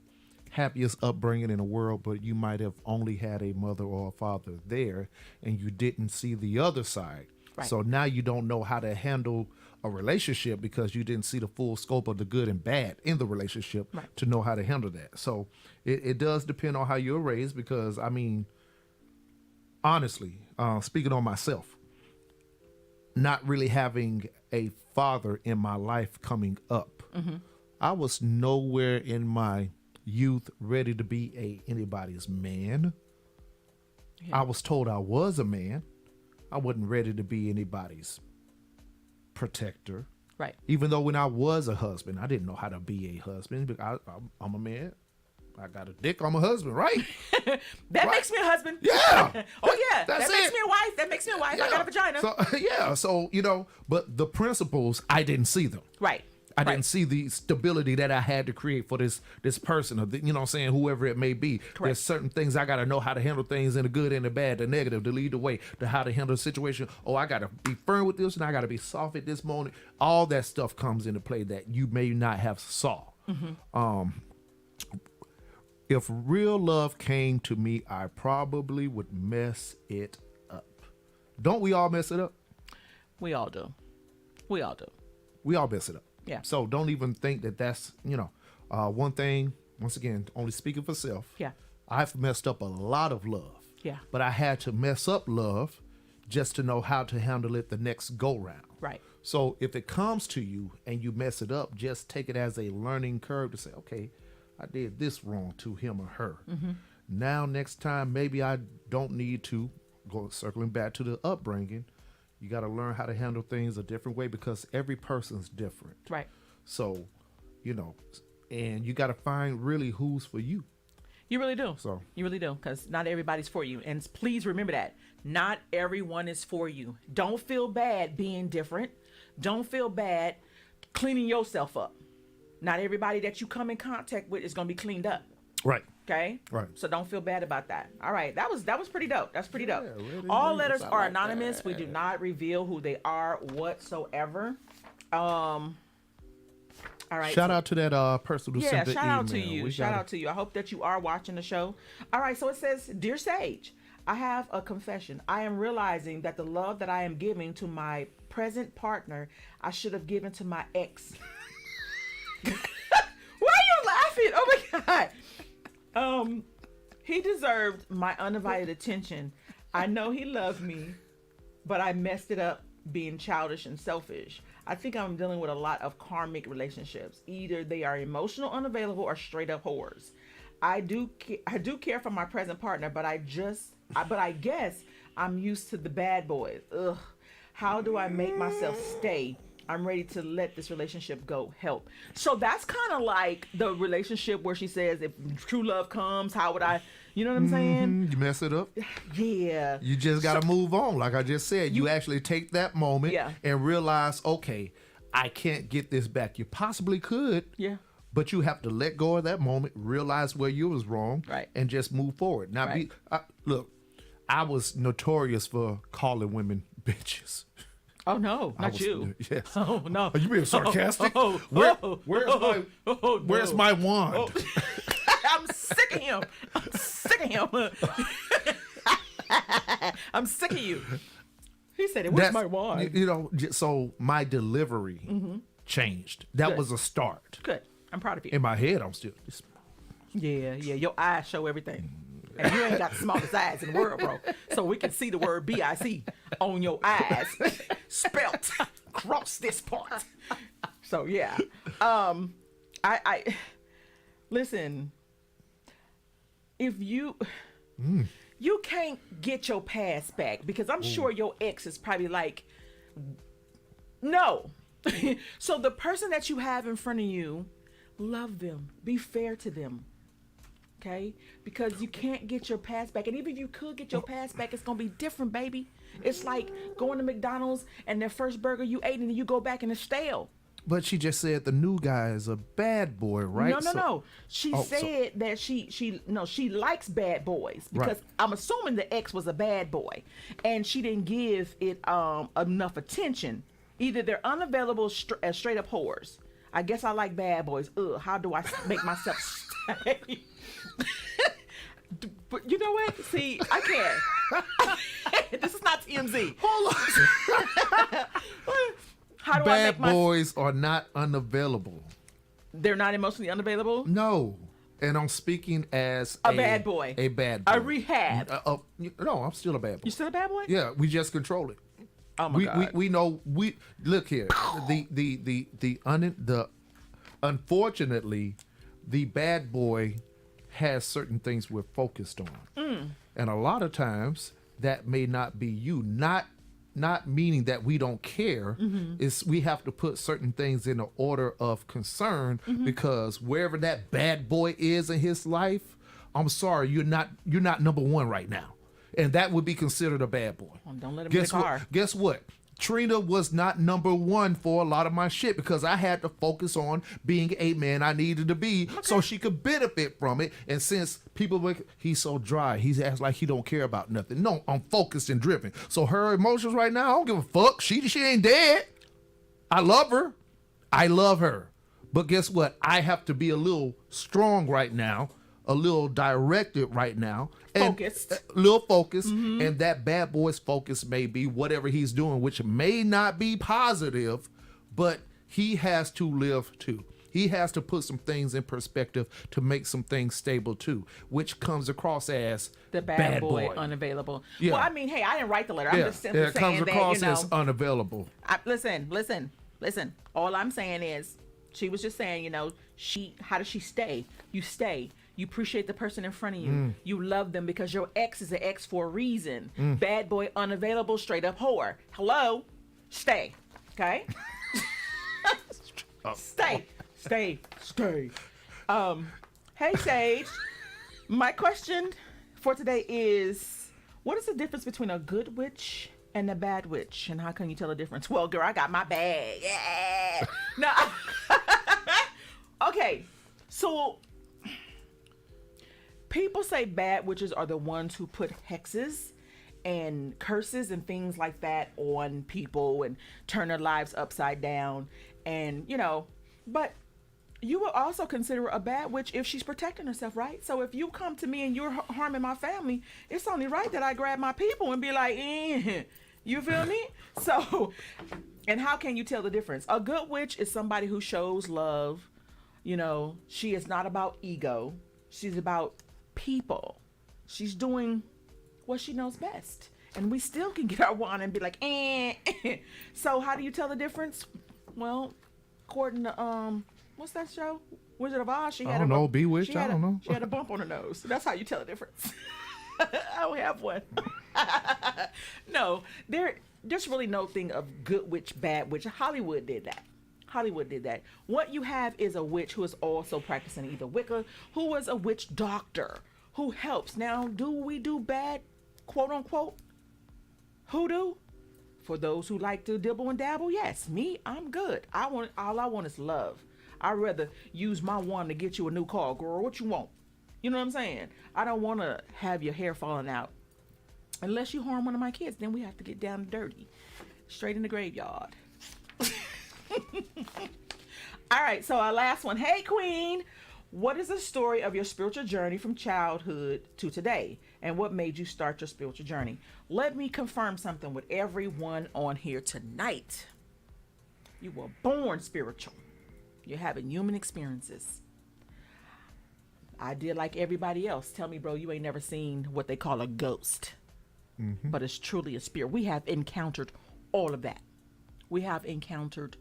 happiest upbringing in the world, but you might have only had a mother or a father there and you didn't see the other side. So now you don't know how to handle a relationship because you didn't see the full scope of the good and bad in the relationship to know how to handle that. So it does depend on how you're raised, because I mean, honestly, speaking on myself, not really having a father in my life coming up, I was nowhere in my youth ready to be anybody's man. I was told I was a man. I wasn't ready to be anybody's protector. Even though when I was a husband, I didn't know how to be a husband. Because I'm a man. I got a dick. I'm a husband, right? That makes me a husband. Yeah. That makes me a wife. That makes me a wife. I got a vagina. So, but the principles, I didn't see them. I didn't see the stability that I had to create for this person, or you know what I'm saying, whoever it may be. There's certain things I got to know how to handle things in the good and the bad, the negative, to lead the way, to how to handle a situation. Oh, I got to be firm with this and I got to be soft at this moment. All that stuff comes into play that you may not have saw. If real love came to me, I probably would mess it up. Don't we all mess it up? We all do. We all mess it up. Yeah. So don't even think that that's, one thing, once again, only speaking for self. Yeah. I've messed up a lot of love. Yeah. But I had to mess up love just to know how to handle it the next go round. So if it comes to you and you mess it up, just take it as a learning curve to say, okay, I did this wrong to him or her. Now, next time, maybe I don't need to go circling back to the upbringing. You got to learn how to handle things a different way because every person's different. So, and you got to find really who's for you. You really do. You really do, because not everybody's for you. And please remember that. Not everyone is for you. Don't feel bad being different. Don't feel bad cleaning yourself up. Not everybody that you come in contact with is going to be cleaned up. Okay? So don't feel bad about that. All right. That was pretty dope. That's pretty dope. All letters are anonymous. We do not reveal who they are whatsoever. All right. Shout out to that person who sent the shout email. out to you. Shout out to you. I hope that you are watching the show. All right, so it says, Dear Sage, I have a confession. I am realizing that the love that I am giving to my present partner, I should have given to my ex. Why are you laughing? Oh my God. He deserved my undivided attention. I know he loved me, but I messed it up being childish and selfish. I think I'm dealing with a lot of karmic relationships. Either they are emotional unavailable or straight up whores. I do care for my present partner, but I guess I'm used to the bad boys. Ugh. How do I make myself stay? I'm ready to let this relationship go. Help. So that's kind of like the relationship where she says, if true love comes, how would I, you know what I'm saying? You mess it up. Yeah. You just got to move on. Like I just said, you actually take that moment and realize, okay, I can't get this back. You possibly could. Yeah. But you have to let go of that moment, realize where you was wrong, and just move forward. Now, look, I was notorious for calling women bitches. Oh no, not you. Yes. Oh no. Are you being sarcastic? Where's my wand? Oh. I'm sick of him. I'm sick of you. He said it. Where's my wand? You know, so my delivery changed. That was a start. Good. I'm proud of you. In my head, I'm still. Yeah. Your eyes show everything. And you ain't got the smallest eyes in the world, bro. So we can see the word BIC on your eyes. Spelt across this part. So yeah. I listen, if you can't get your past back, because I'm sure your ex is probably like, no. So the person that you have in front of you, love them. Be fair to them. Okay? Because you can't get your past back. And even if you could get your past back, it's going to be different, baby. It's like going to McDonald's and their first burger you ate and then you go back and it's stale. But she just said the new guy is a bad boy, right? No. She said that she likes bad boys because I'm assuming the ex was a bad boy and she didn't give it enough attention. Either they're unavailable as straight up whores. I guess I like bad boys. Ugh, how do I make myself stay? But you know what? See, I can't. This is not TMZ. Hold on. How do I make Bad boys are not unavailable. They're not emotionally unavailable? No. And I'm speaking as a bad boy. A bad boy. A rehab. No, I'm still a bad boy. You still a bad boy? Yeah, we just control it. Oh my God. We know look here. Unfortunately, the bad boy has certain things we're focused on. And a lot of times that may not be you. Not meaning that we don't care. Is we have to put certain things in an order of concern because wherever that bad boy is in his life, I'm sorry, you're not number one right now. And that would be considered a bad boy. Oh, don't let him in the car. Guess what? Trina was not number one for a lot of my shit because I had to focus on being a man I needed to be so she could benefit from it. And since people were, he's so dry, he acts like he don't care about nothing. No, I'm focused and driven. So her emotions right now, I don't give a fuck. She ain't dead. I love her. I love her. But guess what? I have to be a little strong right now, a little directed right now. Focused. A little focused. And that bad boy's focus may be whatever he's doing, which may not be positive, but he has to live too. He has to put some things in perspective to make some things stable too, which comes across as the bad boy unavailable. Yeah. Well, I mean, hey, I didn't write the letter. I'm just simply it comes saying across that, as unavailable. Listen. All I'm saying is, she was just saying, how does she stay? You stay. You appreciate the person in front of you. You love them because your ex is an ex for a reason. Bad boy, unavailable, straight up whore. Hello? Stay. Okay? Stay. Hey, Sage. My question for today is, what is the difference between a good witch and a bad witch? And how can you tell the difference? Well, girl, I got my bag. Yeah. No. Okay. So, people say bad witches are the ones who put hexes and curses and things like that on people and turn their lives upside down. And, but you will also consider a bad witch if she's protecting herself, right? So if you come to me and you're harming my family, it's only right that I grab my people and be like, you feel me? So, and how can you tell the difference? A good witch is somebody who shows love. She is not about ego. She's about people. She's doing what she knows best. And we still can get our wand and be like, So how do you tell the difference? Well, according to, what's that show? Wizard of Oz. I don't know. Bewitched. I don't know. She had a bump on her nose. So that's how you tell the difference. I don't have one. No, there's really no thing of good witch, bad witch. Hollywood did that. What you have is a witch who is also practicing either Wicca, who is a witch doctor who helps. Now, do we do bad, quote unquote, hoodoo? For those who like to dibble and dabble, yes. Me, I'm good. All I want is love. I'd rather use my wand to get you a new car, girl. What you want? You know what I'm saying? I don't want to have your hair falling out. Unless you harm one of my kids, then we have to get down and dirty. Straight in the graveyard. All right, so our last one. Hey, Queen. What is the story of your spiritual journey from childhood to today? And what made you start your spiritual journey? Let me confirm something with everyone on here tonight. You were born spiritual. You're having human experiences. I did like everybody else. Tell me, bro, you ain't never seen what they call a ghost. Mm-hmm. But it's truly a spirit. We have encountered all of that. We have encountered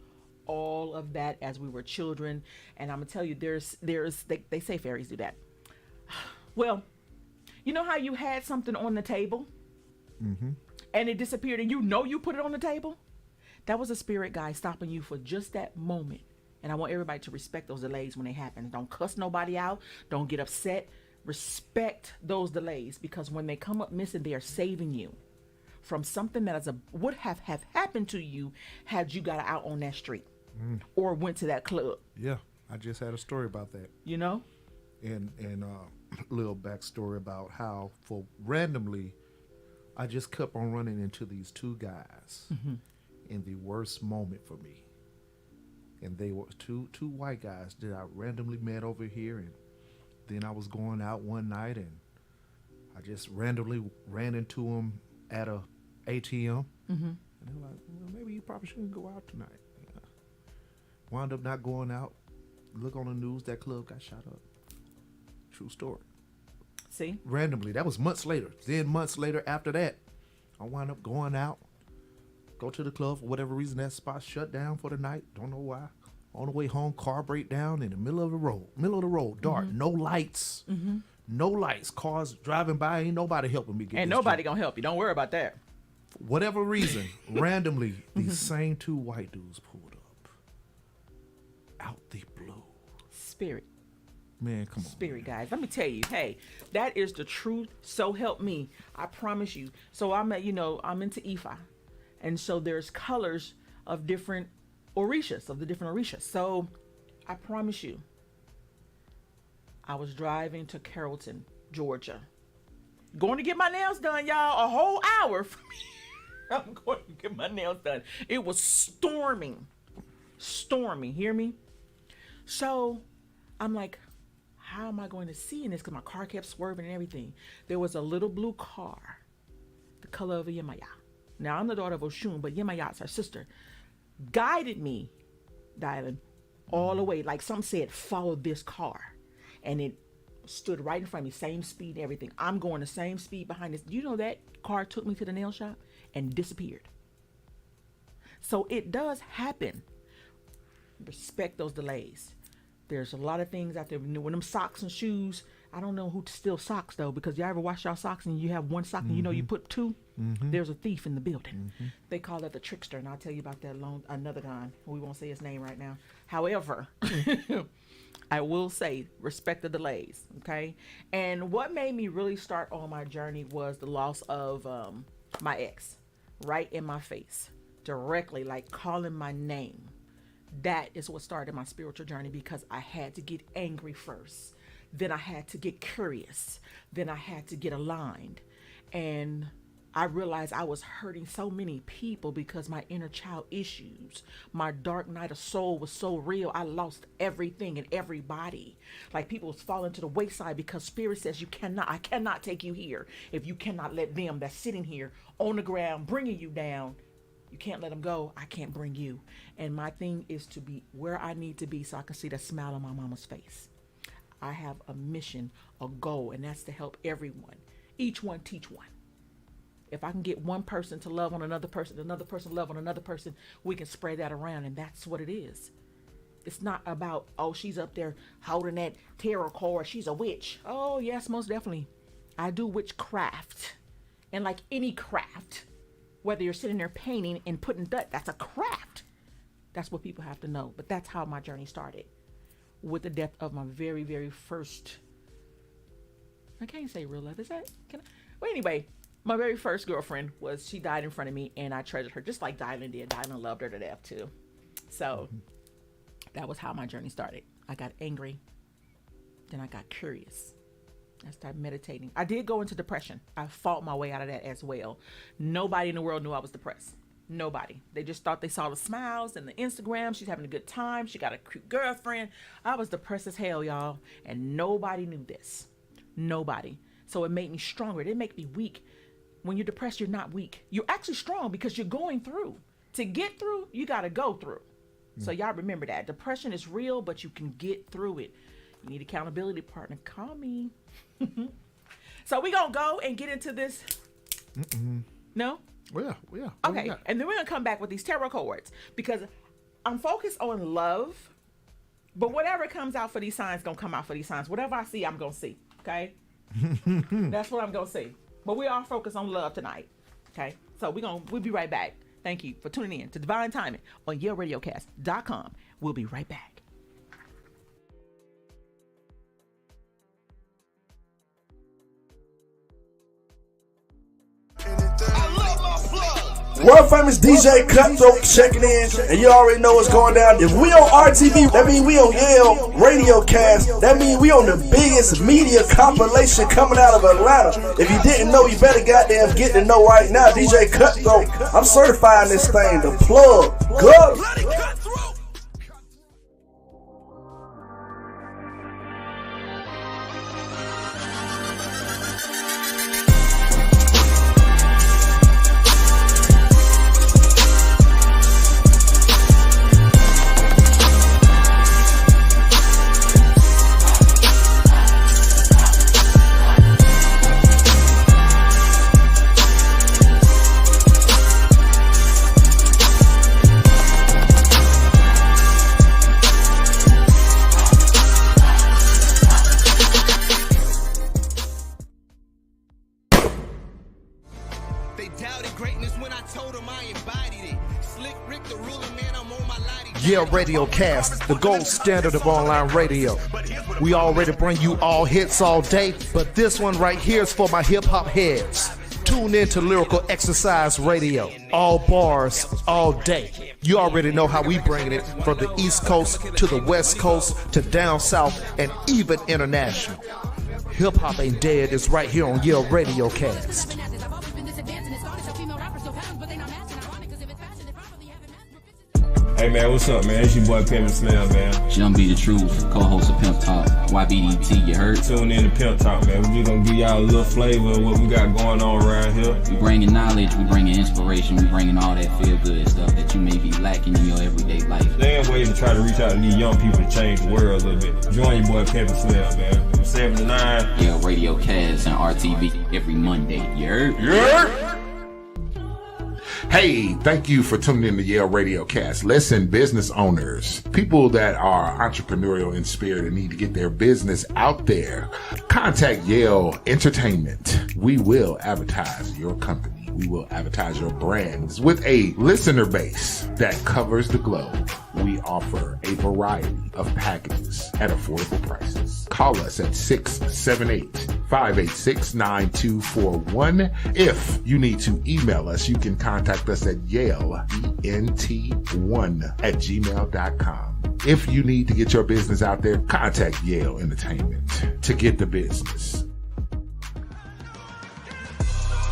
all of that as we were children. And I'm going to tell you, they say fairies do that. Well, you know how you had something on the table and it disappeared and you put it on the table? That was a spirit guy stopping you for just that moment. And I want everybody to respect those delays when they happen. Don't cuss nobody out. Don't get upset. Respect those delays, because when they come up missing, they are saving you from something that would have happened to you had you got out on that street or went to that club. Yeah, I just had a story about that. And a little backstory about how randomly I just kept on running into these two guys in the worst moment for me. And they were two white guys that I randomly met over here, and then I was going out one night and I just randomly ran into them at a ATM. And they're like, well, maybe you probably shouldn't go out tonight. Yeah. Wound up not going out. Look on the news, that club got shot up. True story. See? Randomly. That was months later. Then months later after that, I wound up going out, go to the club. For whatever reason, that spot shut down for the night. Don't know why. On the way home, car breakdown in the middle of the road, dark, no lights, no lights, cars driving by, ain't nobody helping me get Ain't nobody gonna help you. Don't worry about that. For whatever reason, randomly, these same two white dudes pulled up. Out the blue. Spirit. Man, come on. Spirit, guys. Let me tell you, hey, that is the truth. So help me. I promise you. So I'm into Ifa. And so there's colors of different orishas, So I promise you, I was driving to Carrollton, Georgia, going to get my nails done, y'all. A whole hour from here. I'm going to get my nails done. It was storming, hear me? So I'm like, how am I going to see in this? Because my car kept swerving and everything. There was a little blue car, the color of a Yemaya. Now, I'm the daughter of Oshun, but Yemayat's her sister. Guided me, Dylan, all the way. Like some said, follow this car. And it stood right in front of me, same speed and everything. I'm going the same speed behind this. You know that car took me to the nail shop and disappeared. So it does happen. Respect those delays. There's a lot of things out there. When them socks and shoes, I don't know who steals socks though, because y'all ever wash y'all socks and you have one sock and you put two? There's a thief in the building. They call that the trickster, and I'll tell you about that another time. We won't say his name right now. However, I will say respect the delays, okay? And what made me really start on my journey was the loss of my ex, right in my face, directly, like calling my name. That is what started my spiritual journey, because I had to get angry first. Then I had to get curious. Then I had to get aligned. And I realized I was hurting so many people because my inner child issues, my dark night of soul was so real. I lost everything and everybody. Like people was falling to the wayside because spirit says I cannot take you here. If you cannot let them that's sitting here on the ground, bringing you down, you can't let them go. I can't bring you. And my thing is to be where I need to be so I can see that smile on my mama's face. I have a mission, a goal, and that's to help everyone. Each one teach one. If I can get one person to love on another person love on another person, we can spread that around, and that's what it is. It's not about, oh, she's up there holding that tarot card, she's a witch. Oh, yes, most definitely. I do witchcraft. And like any craft, whether you're sitting there painting and putting that's a craft. That's what people have to know. But that's how my journey started. With the death of my very, very first, I can't say real life, is that? Well, anyway, my very first girlfriend she died in front of me, and I treasured her just like Dylan did. Dylan loved her to death too. So that was how my journey started. I got angry. Then I got curious. I started meditating. I did go into depression. I fought my way out of that as well. Nobody in the world knew I was depressed. Nobody. They just thought they saw the smiles and the Instagram. She's having a good time. She got a cute girlfriend. I was depressed as hell, y'all. And nobody knew this. Nobody. So it made me stronger. It didn't make me weak. When you're depressed, you're not weak. You're actually strong because you're going through. To get through, you got to go through. So y'all remember that. Depression is real, but you can get through it. You need accountability partner. Call me. So we're going to go and get into this. No? Yeah. Okay. And then we're going to come back with these tarot cards because I'm focused on love, but whatever comes out for these signs going to come out for these signs. Whatever I see, I'm going to see. Okay? That's what I'm going to see. But we are focused on love tonight. Okay? So we'll be right back. Thank you for tuning in to Divine Timing on YaleRadioCast.com. We'll be right back. World famous DJ Cutthroat checking in, and you already know what's going down. If we on RTV, that means we on Yale Radio Cast. That means we on the biggest media compilation coming out of Atlanta. If you didn't know, you better goddamn get to know right now. DJ Cutthroat, I'm certifying this thing. The plug, go. Yale Radio Cast, the gold standard of online radio. We already bring you all hits all day, but this one right here is for my hip-hop heads. Tune in to Lyrical Exercise Radio. All bars, all day. You already know how we bring it from the East Coast to the West Coast to down South and even international. Hip-hop ain't dead is right here on Yale Radio Cast. Hey man, what's up, man? It's your boy Pimp Slim, man. Jump Be the Truth, co-host of Pimp Talk, YBDT, you heard? Tune in to Pimp Talk, man. We're just gonna give y'all a little flavor of what we got going on around here. We bringing knowledge, we bringing inspiration, we bringing all that feel-good stuff that you may be lacking in your everyday life. There's ways to try to reach out to these young people to change the world a little bit. Join your boy Pimp Slim, man. From 7 to 9. Yale Radio Cast and RTV every Monday, you heard? You heard? Hey, thank you for tuning in to Yale Radio Cast. Listen, business owners, people that are entrepreneurial in spirit and need to get their business out there, contact Yale Entertainment. We will advertise your company. We will advertise your brands with a listener base that covers the globe. We offer a variety of packages at affordable prices. Call us at 678-586-9241. If you need to email us, you can contact us at yaleent1@gmail.com. If you need to get your business out there, contact Yale Entertainment to get the business.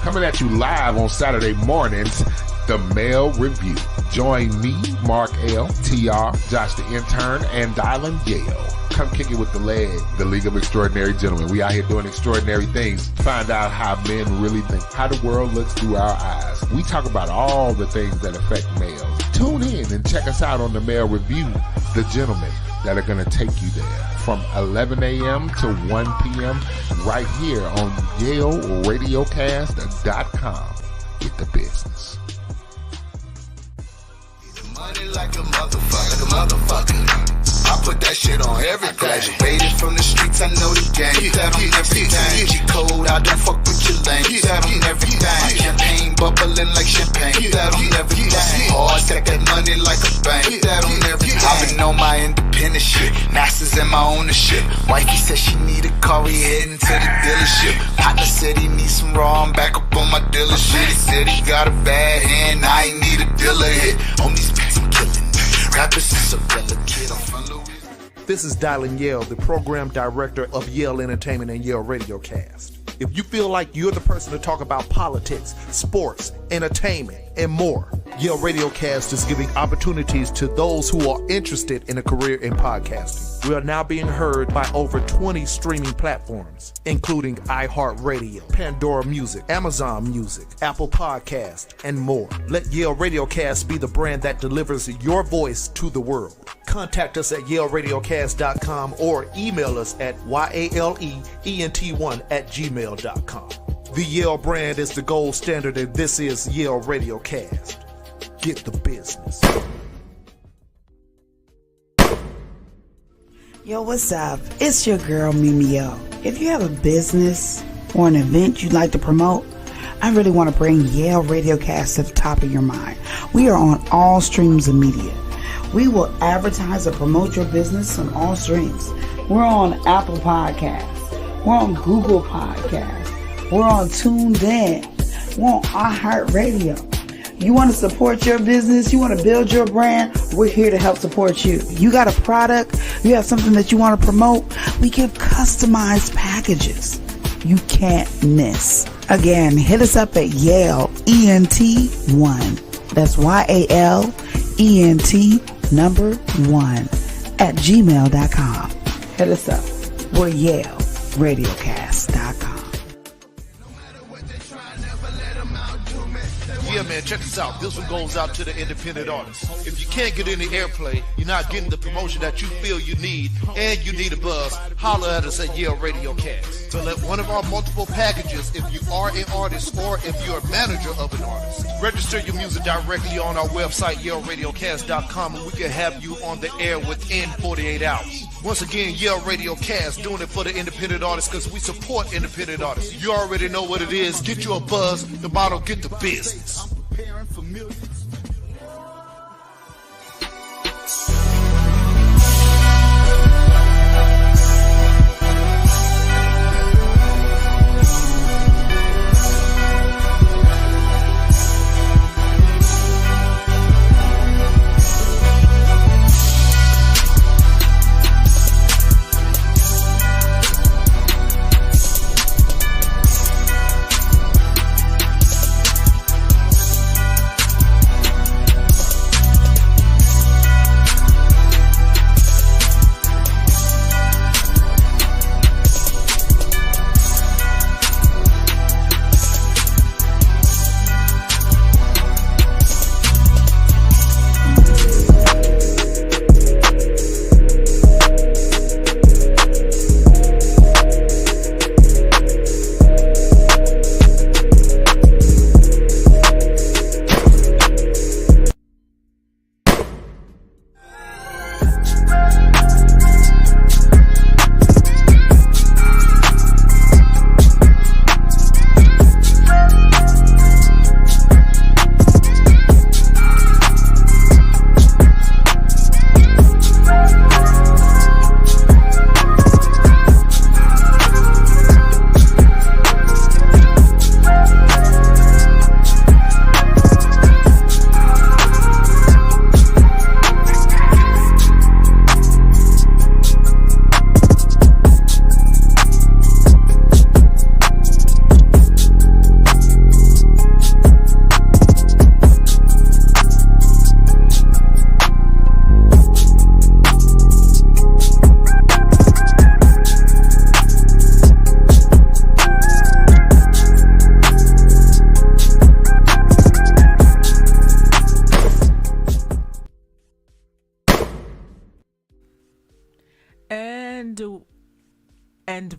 Coming at you live on Saturday mornings, the Mail Review. Join me, Mark L., TR, Josh the Intern, and Dylan Yale. Come kick it with the leg, the League of Extraordinary Gentlemen. We out here doing extraordinary things. Find out how men really think, how the world looks through our eyes. We talk about all the things that affect males. Tune in and check us out on the Mail Review, the gentlemen that are going to take you there from 11 a.m. to 1 p.m. right here on YaleRadiocast.com. Get the business. Money like a motherfucker. I put that shit on everything. Graduated from the streets, I know the game. That on everything. She cold, I don't fuck with your lane. That on everything. Champagne bubbling like champagne. That on everything. Hard stack that money like a bank. That on everything. I've been on my independent shit. Masters in my ownership. Wifey said she need a car, we heading to the dealership. Partner said he needs some raw, I'm back up on my dealership. He said he got a bad hand, I ain't need a dealer hit. On these beats I'm killing. Rappers is a killer kid, I'm from Louis. This is Dylan Yale, the program director of Yale Entertainment and Yale Radiocast. If you feel like you're the person to talk about politics, sports, entertainment, and more, Yale Radiocast is giving opportunities to those who are interested in a career in podcasting. We are now being heard by over 20 streaming platforms, including iHeartRadio, Pandora Music, Amazon Music, Apple Podcast, and more. Let Yale Radiocast be the brand that delivers your voice to the world. Contact us at YaleRadiocast.com or email us at yaleent1@gmail.com. The Yale brand is the gold standard, and this is Yale Radiocast. Get the business. Yo, what's up? It's your girl, Mimio. If you have a business or an event you'd like to promote, I really want to bring Yale Radiocast to the top of your mind. We are on all streams of media. We will advertise or promote your business on all streams. We're on Apple Podcasts. We're on Google Podcasts. We're on TuneIn. We're on iHeartRadio. You want to support your business? You want to build your brand? We're here to help support you. You got a product? You have something that you want to promote? We give customized packages you can't miss. Again, hit us up at Yale ENT1. That's YALENT1 at gmail.com. Hit us up. We're YaleRadiocast.com. Yeah, man, check this out. This one goes out to the independent artists. If you can't get any airplay, you're not getting the promotion that you feel you need, and you need a buzz, holler at us at Yale Radiocast. Select one of our multiple packages if you are an artist or if you're a manager of an artist. Register your music directly on our website, YaleRadiocast.com, and we can have you on the air within 48 hours. Once again, Yale Radiocast, doing it for the independent artists because we support independent artists. You already know what it is. Get you a buzz. The motto, get the business.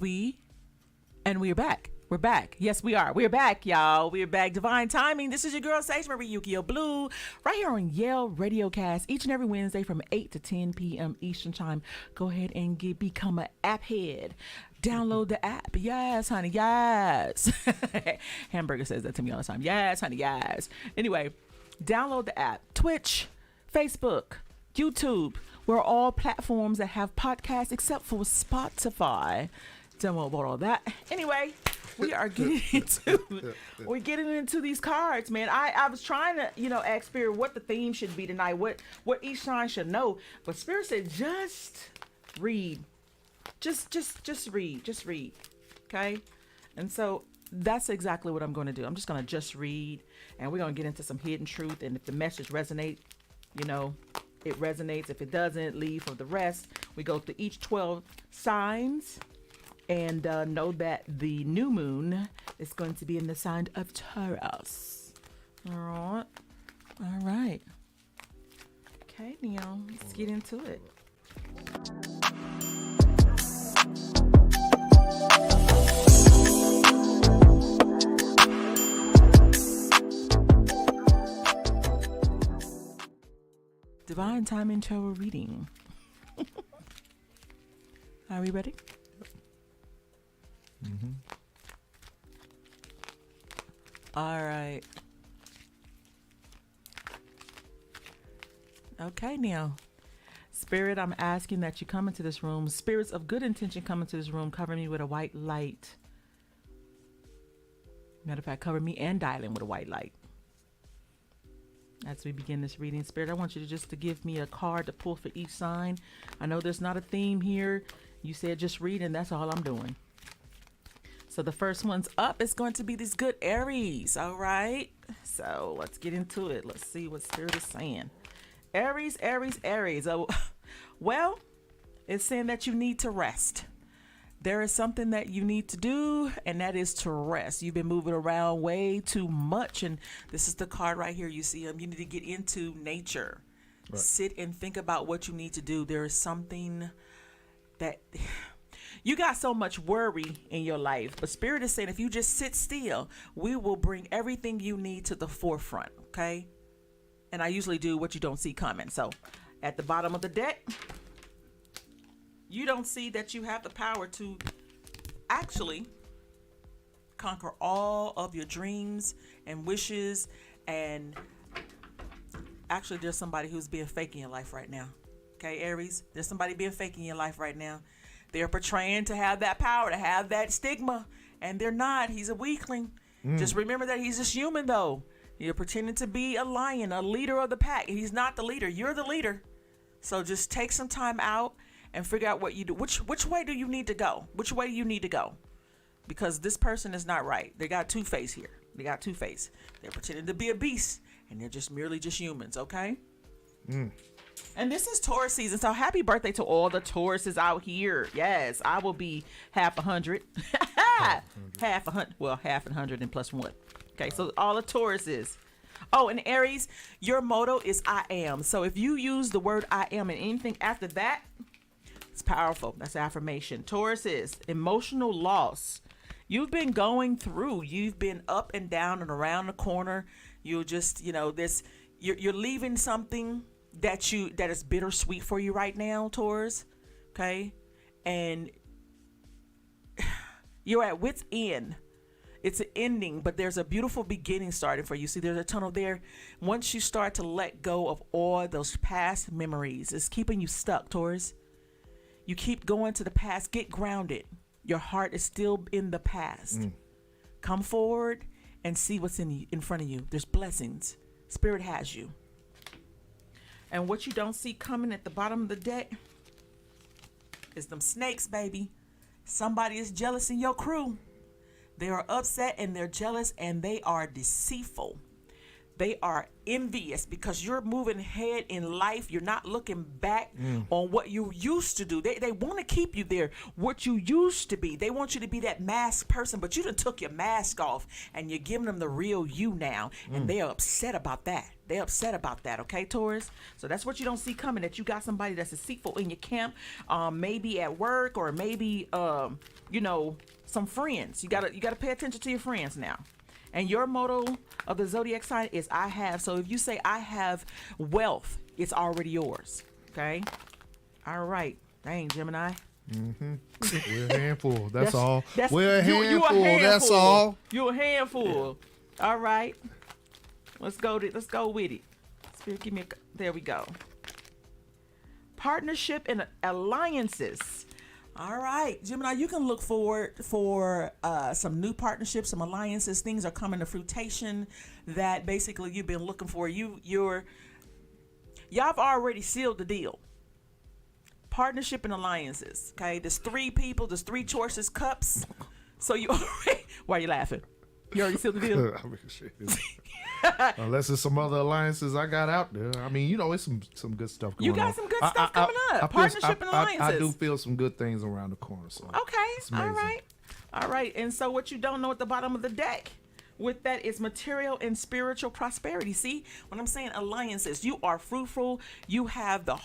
we're back. We're back. Yes, we are. We're back, y'all. We're back. Divine Timing. This is your girl, Sage Marie Yukio Blue, right here on Yale Radiocast, each and every Wednesday from 8 to 10 p.m. Eastern Time. Go ahead and become an app head. Download the app. Yes, honey. Yes. Hamburger says that to me all the time. Yes, honey. Yes. Anyway, download the app. Twitch, Facebook, YouTube. We're all platforms that have podcasts except for Spotify. Don't know about all that. Anyway, we are getting into these cards, man. I was trying to, ask Spirit what the theme should be tonight, what each sign should know. But Spirit said, just read. Just read. Okay? And so that's exactly what I'm going to do. I'm just going to just read, and we're going to get into some hidden truth. And if the message resonates, it resonates. If it doesn't, leave for the rest. We go through each 12 signs. And know that the new moon is going to be in the sign of Taurus. All right. Okay, Neil, let's get into it. Divine Timing Tarot reading. Are we ready? Mm-hmm. All right. Okay, now. Spirit, I'm asking that you come into this room. Spirits of good intention come into this room. Cover me with a white light. Matter of fact, cover me and Dylan with a white light. As we begin this reading, Spirit, I want you to give me a card to pull for each sign. I know there's not a theme here. You said just read, and that's all I'm doing. So the first one's up. It's going to be this good Aries. All right. So let's get into it. Let's see what Spirit is saying. Aries. Oh, well, it's saying that you need to rest. There is something that you need to do, and that is to rest. You've been moving around way too much, and this is the card right here. You see, you need to get into nature. Right. Sit and think about what you need to do. There is something that you got so much worry in your life, but Spirit is saying if you just sit still, we will bring everything you need to the forefront, okay? And I usually do what you don't see coming. So at the bottom of the deck, you don't see that you have the power to actually conquer all of your dreams and wishes. And actually, there's somebody who's being fake in your life right now. Okay, Aries, there's somebody being fake in your life right now. They're portraying to have that power, to have that stigma, and they're not. He's a weakling. Just remember that he's just human, though. You're pretending to be a lion, a leader of the pack. He's not the leader. You're the leader. So just take some time out and figure out what you do. Which way do you need to go? Which way do you need to go? Because this person is not right. They got two-face here. They got two-face. They're pretending to be a beast, and they're just merely just humans, okay? And this is Taurus season, so happy birthday to all the Tauruses out here. Yes, I will be half 100. Half 100. Well, half 100 and plus 1. Okay, so all the Tauruses. Oh, and Aries, your motto is I am. So if you use the word I am and anything after that, it's powerful. That's affirmation. Taurus is emotional loss. You've been going through. You've been up and down and around the corner. You're just, you're leaving something that is bittersweet for you right now, Taurus. Okay? And you're at wit's end. It's an ending, but there's a beautiful beginning starting for you. See, there's a tunnel there. Once you start to let go of all those past memories, it's keeping you stuck, Taurus. You keep going to the past. Get grounded. Your heart is still in the past. Come forward and see what's in front of you. There's blessings. Spirit has you. And what you don't see coming at the bottom of the deck is them snakes, baby. Somebody is jealous in your crew. They are upset and they're jealous and they are deceitful. They are envious because you're moving ahead in life. You're not looking back on what you used to do. They want to keep you there, what you used to be. They want you to be that masked person, but you done took your mask off and you're giving them the real you now. And they are upset about that. They're upset about that, okay, Taurus? So that's what you don't see coming, that you got somebody that's deceitful in your camp, maybe at work, or maybe, some friends. You gotta pay attention to your friends now. And your motto of the zodiac sign is I have. So if you say I have wealth, it's already yours. Okay? All right. Dang, Gemini. We're a handful. That's all. We're a you handful. That's all. You're a handful. All right. Let's go with it. Spirit, give me there we go. Partnership and alliances. All right, Gemini, you can look forward for some new partnerships, some alliances. Things are coming to fruition that basically you've been looking for. Y'all have already sealed the deal. Partnership and alliances. Okay, there's 3 people, there's 3 choices, cups. So you already, why are you laughing? You already sealed the deal. I mean, shit. Unless there's some other alliances I got out there. I mean, it's some good stuff going on. You got some good stuff coming up. Partnership and alliances. I do feel some good things around the corner. So okay, all right. And so what you don't know at the bottom of the deck with that is material and spiritual prosperity. See, when I'm saying alliances, you are fruitful. You got your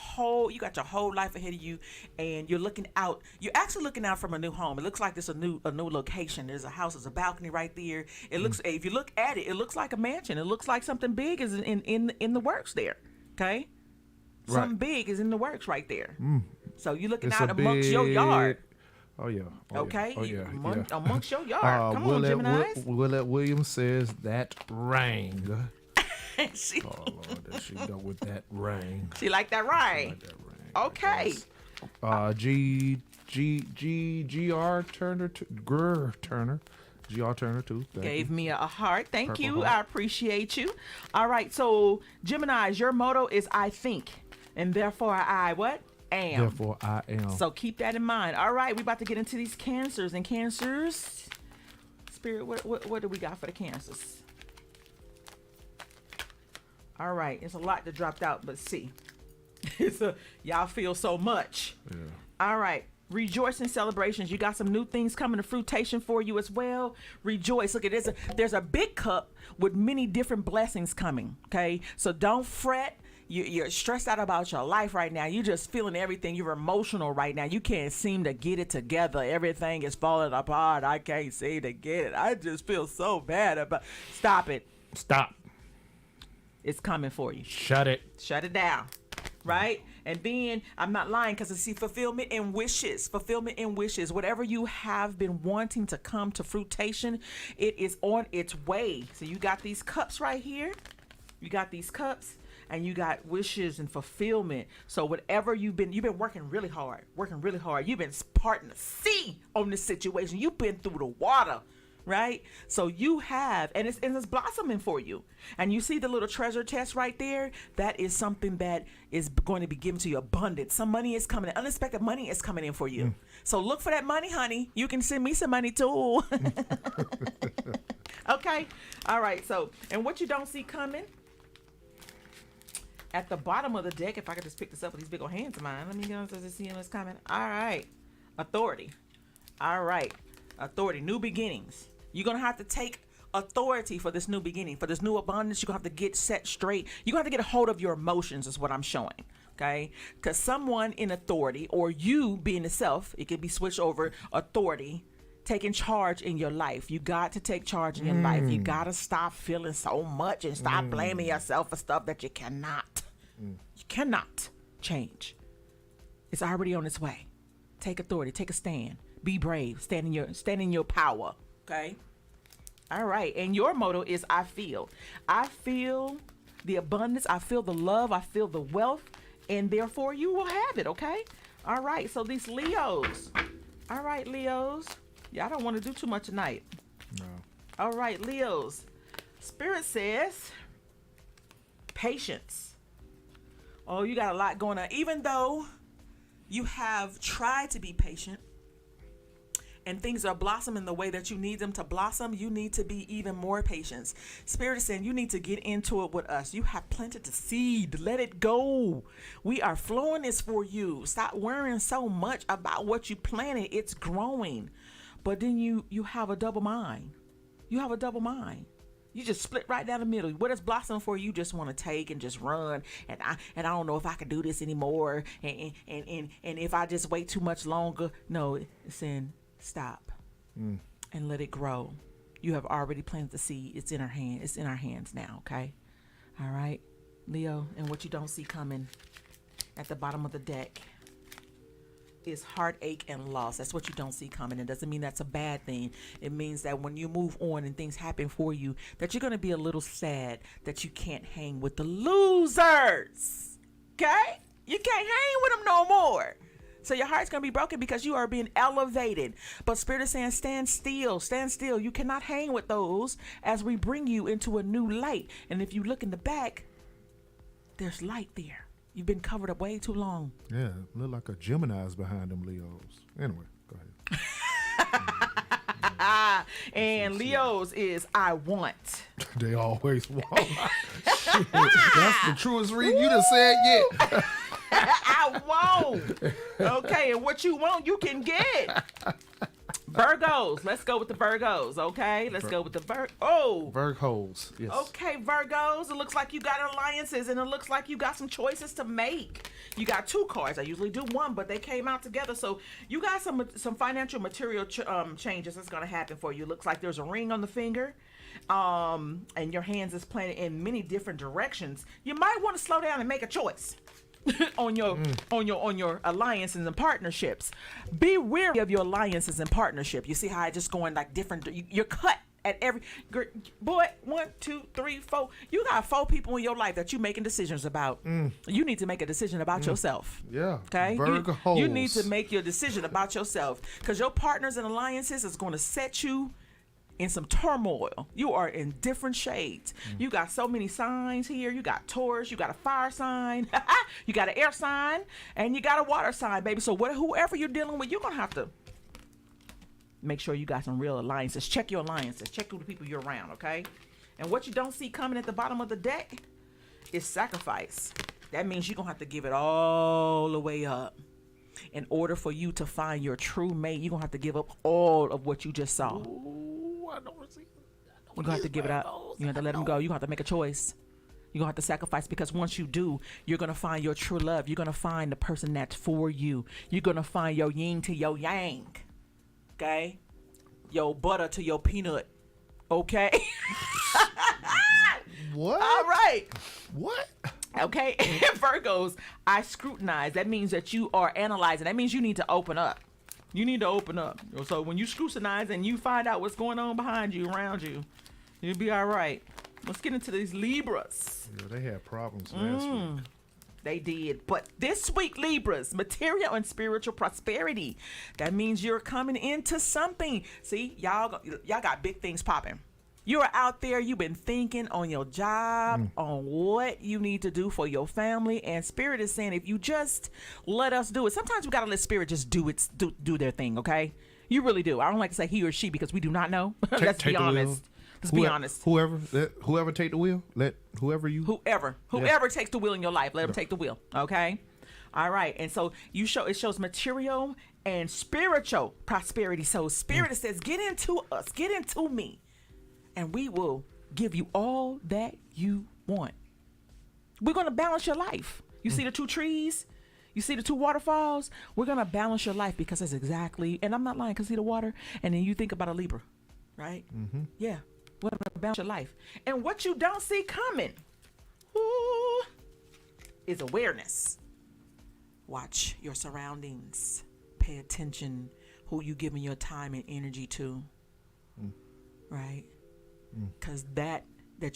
whole life ahead of you, and you're looking out. You're actually looking out from a new home. It looks like there's a new location. There's a house, there's a balcony right there. It looks, if you look at it, it looks like a mansion. It looks like something big is in the works there. Okay, something big is in the works right there. So you're looking out amongst your yard. Oh yeah. Amongst your yard. Come on, Geminis. Willette Williams says that ring. Oh Lord, that she go with that ring. She like that ring. Okay. GR Turner too. Gave me a heart. Thank you. I appreciate you. All right. So Geminis, your motto is I think, and therefore I what? Am. Therefore I am. So keep that in mind. All right, we about to get into these cancers. And cancers, Spirit, what do we got for the cancers? All right, it's a lot that dropped out, but see, y'all feel so much. Yeah. All right. Rejoicing celebrations. You got some new things coming to fruition for you as well. Rejoice. Look, there's a big cup with many different blessings coming. Okay, so don't fret. You're stressed out about your life right now. You're just feeling everything. You're emotional right now. You can't seem to get it together. Everything is falling apart. I can't seem to get it. I just feel so bad about. Stop it. Stop. It's coming for you. Shut it. Shut it down. Right? And then I'm not lying, because I see fulfillment and wishes. Fulfillment and wishes. Whatever you have been wanting to come to fruition, it is on its way. So you got these cups right here. You got these cups. And you got wishes and fulfillment. So whatever you've been working really hard. You've been parting the sea on this situation. You've been through the water, right? So you have, and it's blossoming for you. And you see the little treasure chest right there? That is something that is going to be given to you abundant. Some money is coming in. Unexpected money is coming in for you. So look for that money, honey. You can send me some money too. Okay. All right. So, and what you don't see coming, at the bottom of the deck, if I could just pick this up with these big old hands of mine. Let me go to see what's coming. All right. Authority. All right. Authority. New beginnings. You're going to have to take authority for this new beginning, for this new abundance. You're going to have to get set straight. You're going to have to get a hold of your emotions is what I'm showing. Okay? Because someone in authority, or you being the self, it could be switched over, authority, taking charge in your life. You got to take charge in your life. You got to stop feeling so much and stop blaming yourself for stuff that you cannot. You cannot change. It's already on its way. Take authority. Take a stand. Be brave. Stand in your power. Okay? All right. And your motto is I feel. I feel the abundance. I feel the love. I feel the wealth. And therefore you will have it. Okay? All right. So these Leos. All right, Leos. Yeah, I don't want to do too much tonight. No. All right, Leos. Spirit says patience. Oh, you got a lot going on. Even though you have tried to be patient and things are blossoming the way that you need them to blossom, you need to be even more patient. Spirit is saying you need to get into it with us. You have planted the seed. Let it go. We are flowing this for you. Stop worrying so much about what you planted. It's growing. But then you have a double mind. You have a double mind. You just split right down the middle. What is blossoming for you just want to take and just run. And I don't know if I can do this anymore. And if I just wait too much longer. No, it's saying stop and let it grow. You have already planted the seed. It's in our hand. It's in our hands now. Okay. All right, Leo. And what you don't see coming at the bottom of the deck is heartache and loss. That's what you don't see coming. It doesn't mean that's a bad thing. It means that when you move on and things happen for you, that you're going to be a little sad that you can't hang with the losers. Okay? You can't hang with them no more. So your heart's going to be broken because you are being elevated. But Spirit is saying, stand still, stand still. You cannot hang with those as we bring you into a new light. And if you look in the back, there's light there. You've been covered up way too long. Yeah, look like a Gemini's behind them Leos. Anyway, go ahead. And Leo's is I want. They always want. Shit, that's the truest reading you done said yet. I won't. Okay, and what you want, you can get. Virgos. Let's go with the Virgos, okay? Let's go with the Virgos, yes. Okay, Virgos. It looks like you got alliances, and it looks like you got some choices to make. You got two cards. I usually do one, but they came out together. So you got some financial material changes that's going to happen for you. It looks like there's a ring on the finger, and your hands is planted in many different directions. You might want to slow down and make a choice. on your alliances and partnerships. Be wary of your alliances and partnership. You see how I just going like different. You're cut at every boy. 1, 2, 3, 4. You got 4 people in your life that you're making decisions about. You need to make a decision about yourself. Yeah. Okay. You need to make your decision about yourself because your partners and alliances is going to set you in some turmoil. You are in different shades. You got so many signs here. You got Taurus, you got a fire sign, you got an air sign, and you got a water sign, baby. So whoever you're dealing with, you're gonna have to make sure you got some real alliances. Check your alliances. Check who the people you're around, okay? And what you don't see coming at the bottom of the deck is sacrifice. That means you're gonna have to give it all the way up. In order for you to find your true mate, you're gonna have to give up all of what you just saw. You're going to have to give it up. You have to let them go. You're going to have to make a choice. You're going to have to sacrifice because once you do, you're going to find your true love. You're going to find the person that's for you. You're going to find your yin to your yang. Okay? Your butter to your peanut. Okay? What? All right. What? Okay? Virgos, I scrutinize. That means that you are analyzing. That means you need to open up. You need to open up. So when you scrutinize and you find out what's going on behind you, around you, you'll be all right. Let's get into these Libras. Yeah, they had problems last week. They did. But this week, Libras, material and spiritual prosperity. That means you're coming into something. See, y'all got big things popping. You are out there, you've been thinking on your job, on what you need to do for your family, and Spirit is saying, if you just let us do it. Sometimes we got to let Spirit just do their thing, okay? You really do. I don't like to say he or she because we do not know. Let's be honest. Let's be honest. Whoever take the wheel, let whoever takes the wheel in your life, let them take the wheel, okay? All right, and so it shows material and spiritual prosperity. So Spirit says, get into us, get into me. And we will give you all that you want. We're going to balance your life. You see the 2 trees? You see the 2 waterfalls? We're going to balance your life because that's exactly, and I'm not lying, because see the water? And then you think about a Libra, right? Yeah. We're going to balance your life. And what you don't see coming is awareness. Watch your surroundings. Pay attention who you giving your time and energy to, right? Because that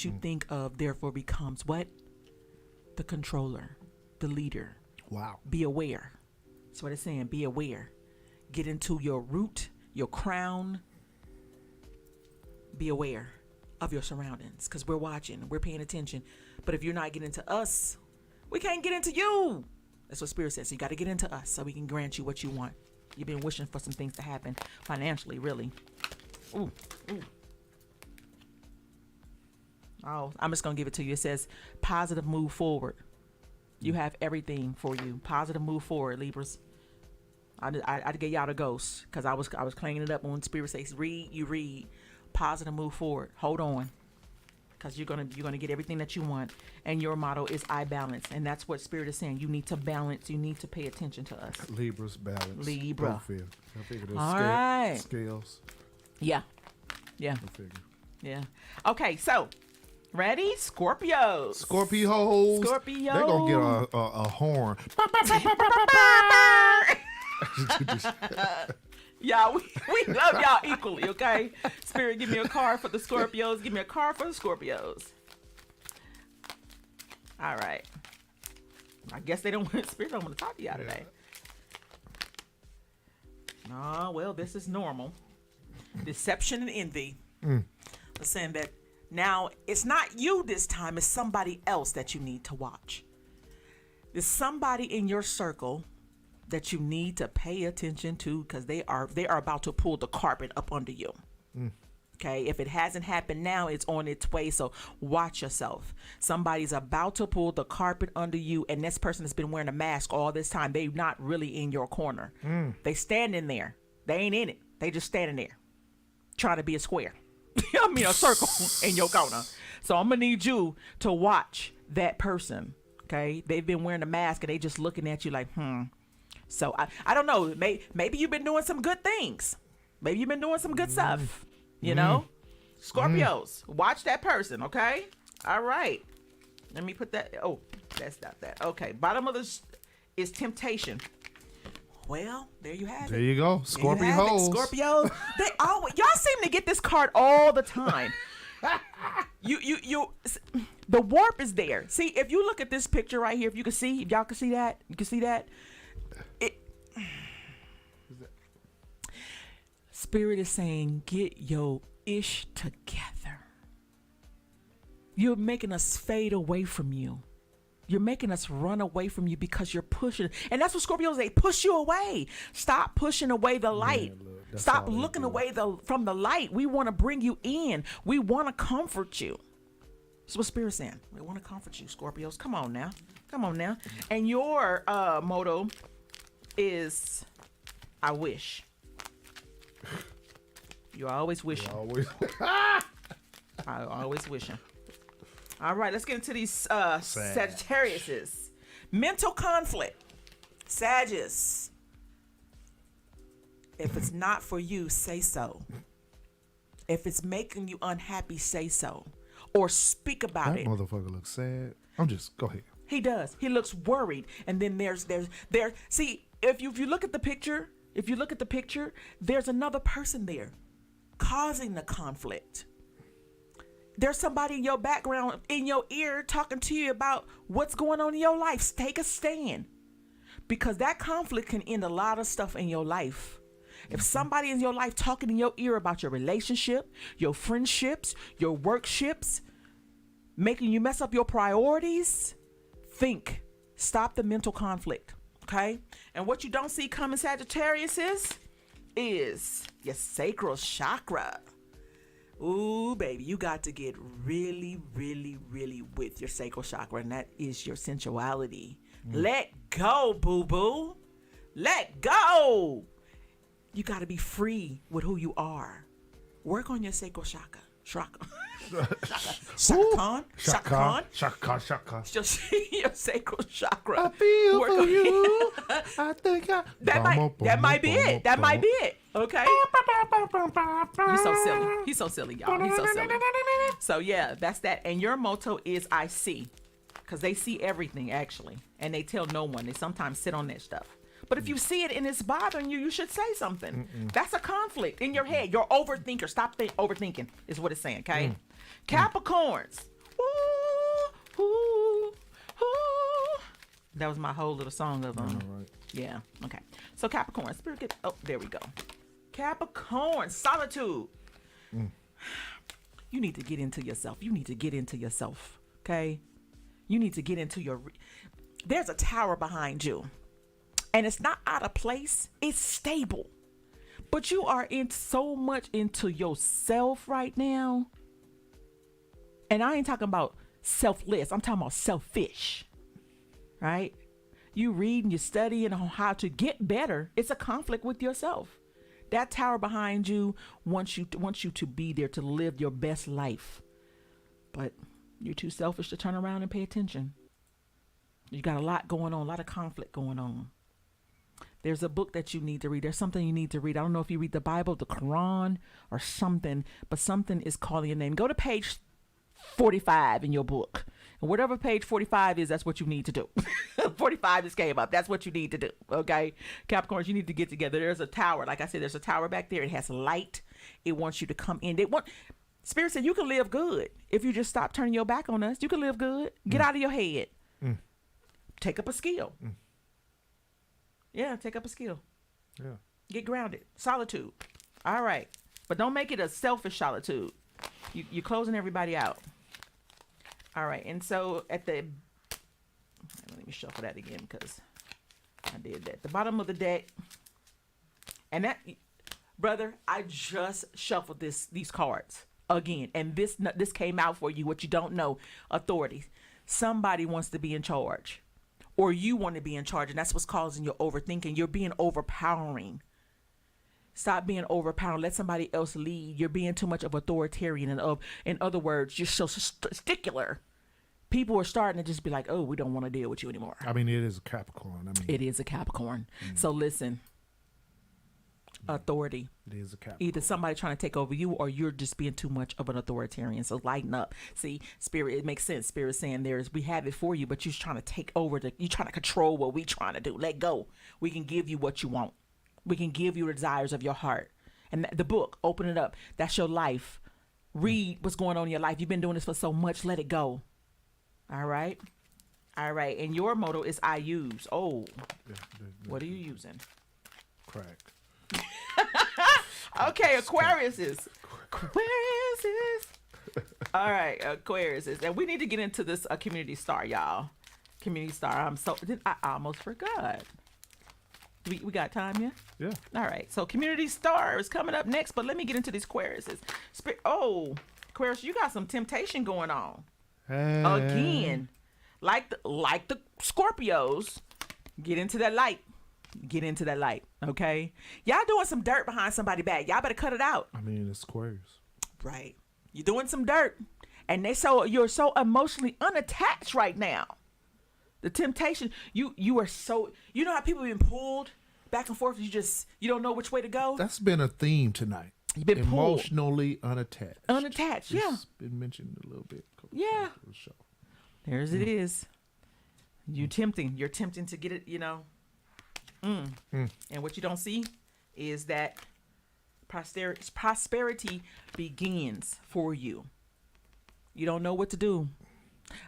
you think of therefore becomes what? The controller, the leader. Wow. Be aware. That's what it's saying. Be aware. Get into your root, your crown. Be aware of your surroundings because we're watching. We're paying attention. But if you're not getting into us, we can't get into you. That's what Spirit says. So you got to get into us so we can grant you what you want. You've been wishing for some things to happen financially, really. Ooh. Oh, I'm just going to give it to you. It says positive move forward. You have everything for you. Positive move forward, Libras. I get y'all the ghost because I was cleaning it up when Spirit says read, you read. Positive move forward. Hold on. Because you're gonna get everything that you want. And your motto is I balance. And that's what Spirit is saying. You need to balance. You need to pay attention to us. Libra's balance. Libra. I figured All right. Scales. Yeah. I figure. Yeah. Okay, so ready? Scorpios. Scorpios. Scorpio. They're going to get a horn. Y'all, we love y'all equally, okay? Spirit, give me a card for the Scorpios. Give me a card for the Scorpios. All right. I guess they don't want Spirit don't want to talk to y'all today. Oh, well, this is normal. Deception and envy. Saying that now it's not you this time, it's somebody else that you need to watch. There's somebody in your circle that you need to pay attention to because they are about to pull the carpet up under you. Okay, if it hasn't happened now, it's on its way. So watch yourself. Somebody's about to pull the carpet under you, and this person has been wearing a mask all this time. They're not really in your corner. They standing there. They ain't in it. They just standing there, trying to be a square. I mean a circle in your corner. So I'm gonna need you to watch that person. Okay, they've been wearing a mask and they just looking at you like, So I don't know. Maybe you've been doing some good things. Maybe you've been doing some good stuff. You know, Scorpios, watch that person. Okay. All right. Let me put that. Oh, that's not that. Okay. Bottom of this is temptation. Well, there you have it. There you go. Scorpio. Scorpio. They always y'all seem to get this card all the time. You the warp is there. See, if you look at this picture right here, if y'all can see that, you can see that. Spirit is saying, get your ish together. You're making us fade away from you. You're making us run away from you because you're pushing. And that's what Scorpios, they push you away. Stop pushing away the light. Stop looking away from the light. We want to bring you in. We want to comfort you. That's what Spirit's saying. We want to comfort you, Scorpios. Come on now. Come on now. And your motto is, I wish. You're always wishing. I always wishing. All right, let's get into these Sagittariuses. Mental conflict. Sagittarius. If it's not for you, say so. If it's making you unhappy, say so. Or speak about it. That motherfucker looks sad. Go ahead. He does. He looks worried. And then there's see, if you look at the picture, there's another person there causing the conflict. There's somebody in your background, in your ear, talking to you about what's going on in your life. Take a stand. Because that conflict can end a lot of stuff in your life. If somebody in your life talking in your ear about your relationship, your friendships, your workships, making you mess up your priorities, think. Stop the mental conflict. Okay? And what you don't see coming, Sagittarius, is your sacral chakra. Ooh, baby, you got to get really, really, really with your sacral chakra, and that is your sensuality. Let go, boo-boo. Let go. You got to be free with who you are. Work on your sacral chakra. Shaka Khan. Your sacral chakra. I feel for you. I think that might be it. That might be it. Okay. He's so silly. He's so silly, y'all. He's so silly. So yeah, that's that. And your motto is I see, because they see everything actually, and they tell no one. They sometimes sit on that stuff. But if you see it and it's bothering you, you should say something. That's a conflict in your head. You're overthinker. Stop overthinking is what it's saying, okay? Capricorns. Ooh, ooh, ooh. That was my whole little song of them. Right. Yeah, okay. So Capricorn. Oh, there we go. Capricorn. Solitude. You need to get into yourself. You need to get into yourself, okay? You need to get into your... There's a tower behind you. And it's not out of place. It's stable. But you are in so much into yourself right now. And I ain't talking about selfless. I'm talking about selfish. Right? You read and you studying on how to get better. It's a conflict with yourself. That tower behind you wants you to be there to live your best life. But you're too selfish to turn around and pay attention. You got a lot going on, a lot of conflict going on. There's a book that you need to read. There's something you need to read. I don't know if you read the Bible, the Quran, or something, but something is calling your name. Go to page 45 in your book. And whatever page 45 is, that's what you need to do. 45 just came up. That's what you need to do. Okay? Capricorns, you need to get together. There's a tower. Like I said, there's a tower back there. It has light. It wants you to come in. Spirit said you can live good. If you just stop turning your back on us, you can live good. Get out of your head. Take up a skill. Yeah, take up a skill. Yeah. Get grounded. Solitude. All right. But don't make it a selfish solitude. You're closing everybody out. All right. And so let me shuffle that again because I did that. The bottom of the deck. And that, brother, I just shuffled these cards again. And this came out for you, what you don't know. Authority. Somebody wants to be in charge. Or you want to be in charge. And that's what's causing your overthinking. You're being overpowering. Stop being overpowering. Let somebody else lead. You're being too much of authoritarian. And in other words, you're so stickler. People are starting to just be like, oh, we don't want to deal with you anymore. I mean, it is a Capricorn. It is a Capricorn. So listen. Authority. It is a Capricorn. Either somebody trying to take over you or you're just being too much of an authoritarian. So lighten up. See, Spirit, it makes sense. Spirit saying we have it for you, but you're trying to take over. You're trying to control what we trying to do. Let go. We can give you what you want. We can give you the desires of your heart. And the book, open it up. That's your life. Read what's going on in your life. You've been doing this for so much. Let it go. All right. All right. And your motto is I use. Oh, what are you using? Crack. Okay, Aquariuses. All right, Aquariuses. And we need to get into this community star, y'all. Community star. I almost forgot. We got time, yeah? Yeah. All right. So community star is coming up next, but let me get into these Aquariuses. Aquarius, you got some temptation going on. Again. Like the Scorpios, get into that light. Get into that light, okay? Y'all doing some dirt behind somebody's back. Y'all better cut it out. I mean, it's Aquarius. Right. You're doing some dirt. And you're so emotionally unattached right now. The temptation, you are so, you know how people have been pulled back and forth, you don't know which way to go? That's been a theme tonight. You've been emotionally unattached. Unattached, yeah. It's been mentioned a little bit. Yeah. There's it is. You're tempting to get it, And what you don't see is that prosperity begins for you. You don't know what to do.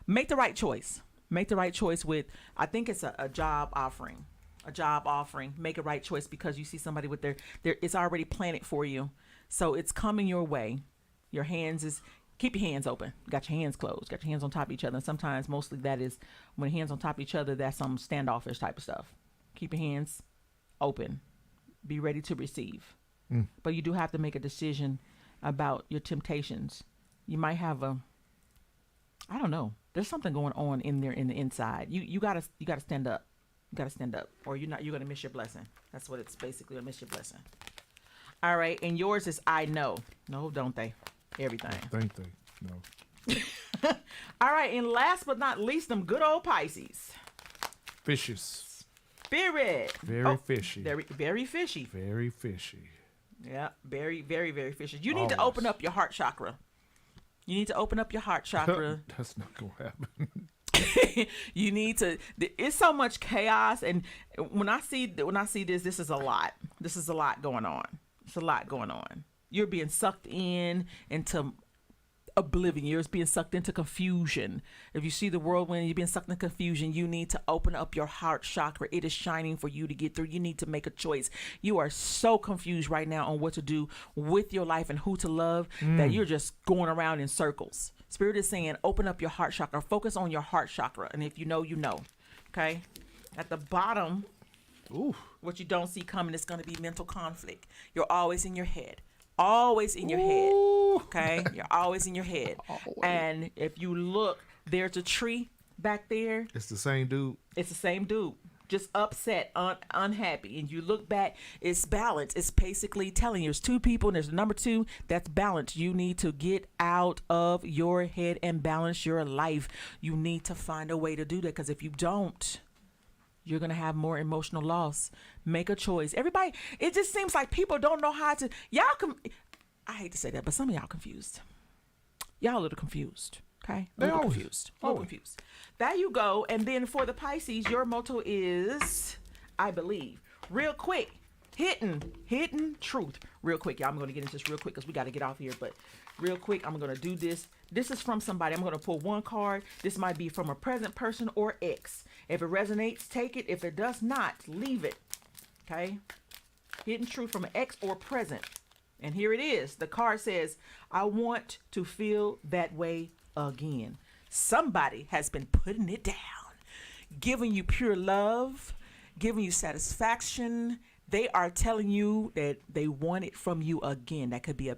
Make the right choice. Make the right choice with, I think it's a job offering. A job offering. Make a right choice because you see somebody with it's already planted for you. So it's coming your way. Keep your hands open. Got your hands closed. Got your hands on top of each other. And sometimes, mostly that is, when hands on top of each other, that's some standoffish type of stuff. Keep your hands open. Be ready to receive. But you do have to make a decision about your temptations. You might have I don't know. There's something going on in there in the inside. You gotta stand up. You gotta stand up, or you're gonna miss your blessing. That's what it's basically, gonna miss your blessing. All right, and yours is I know. No, don't they? Everything. Think they? No. All right, and last but not least, them good old Pisces. Fishes. Spirit. Very fishy. Very, very fishy. Very fishy. Yeah, very, very, very fishy. You need to open up your heart chakra. You need to open up your heart chakra. That's not gonna happen. You need to. It's so much chaos, and when I see this is a lot. This is a lot going on. It's a lot going on. You're being sucked into oblivion. You're being sucked into confusion. If you see the whirlwind, you're being sucked into confusion. You need to open up your heart chakra. It is shining for you to get through. You need to make a choice. You are so confused right now on what to do with your life and who to love that you're just going around in circles. Spirit is saying, open up your heart chakra. Focus on your heart chakra. And if you know, you know. Okay? At the bottom Ooh. What you don't see coming is going to be mental conflict. You're always in your head. Always in your head. Okay? You're always in your head. And if you look, there's a tree back there. It's the same dude. It's the same dude. Just upset, unhappy. And you look back, it's balance. It's basically telling you there's two people and there's a number two. That's balance. You need to get out of your head and balance your life. You need to find a way to do that, because if you don't, you're going to have more emotional loss. Make a choice. Everybody, it just seems like people don't know how to. I hate to say that, but some of y'all confused. Y'all a little confused. Okay? A little confused. A little confused. There you go. And then for the Pisces, your motto is, I believe, real quick, hidden truth. Real quick, y'all. I'm going to get into this real quick because we got to get off here. But real quick, I'm going to do this. This is from somebody. I'm going to pull one card. This might be from a present person or ex. If it resonates, take it. If it does not, leave it. Okay? Hidden truth from an ex or present. And here it is. The card says, I want to feel that way again. Somebody has been putting it down, giving you pure love, giving you satisfaction. They are telling you that they want it from you again. That could be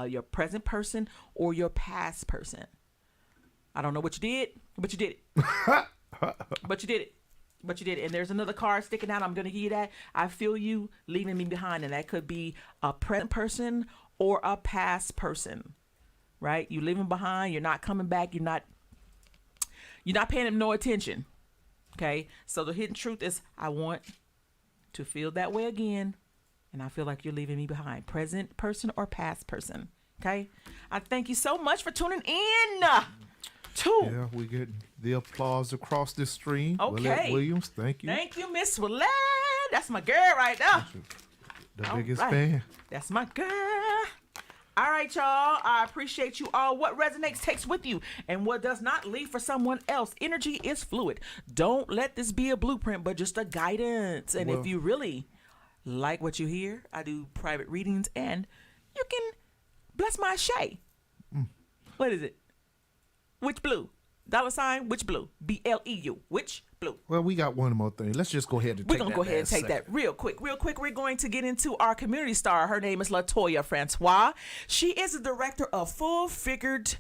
your present person or your past person. I don't know what you did, but you did it. But you did it. But you did it. And there's another card sticking out. I'm going to give you that. I feel you leaving me behind. And that could be a present person or a past person. Right? You leaving behind. You're not coming back. You're not paying them no attention. Okay? So the hidden truth is, I want to feel that way again. And I feel like you're leaving me behind. Present person or past person. Okay? I thank you so much for tuning in. Yeah, we get the applause across this stream. Okay. Willette Williams, thank you. Thank you, Miss Willette. That's my girl right there. The biggest fan. That's my girl. All right, y'all. I appreciate you all. What resonates takes with you, and what does not leave for someone else. Energy is fluid. Don't let this be a blueprint, but just a guidance. And if you really like what you hear, I do private readings, and you can bless my Shay. What is it? Which blue? $, which blue? BLEU. Which blue? Well, we got one more thing. Let's just go ahead and take that. We're going to go ahead and take that real quick. Real quick, we're going to get into our community star. Her name is LaToya Francois. She is the director of full-figured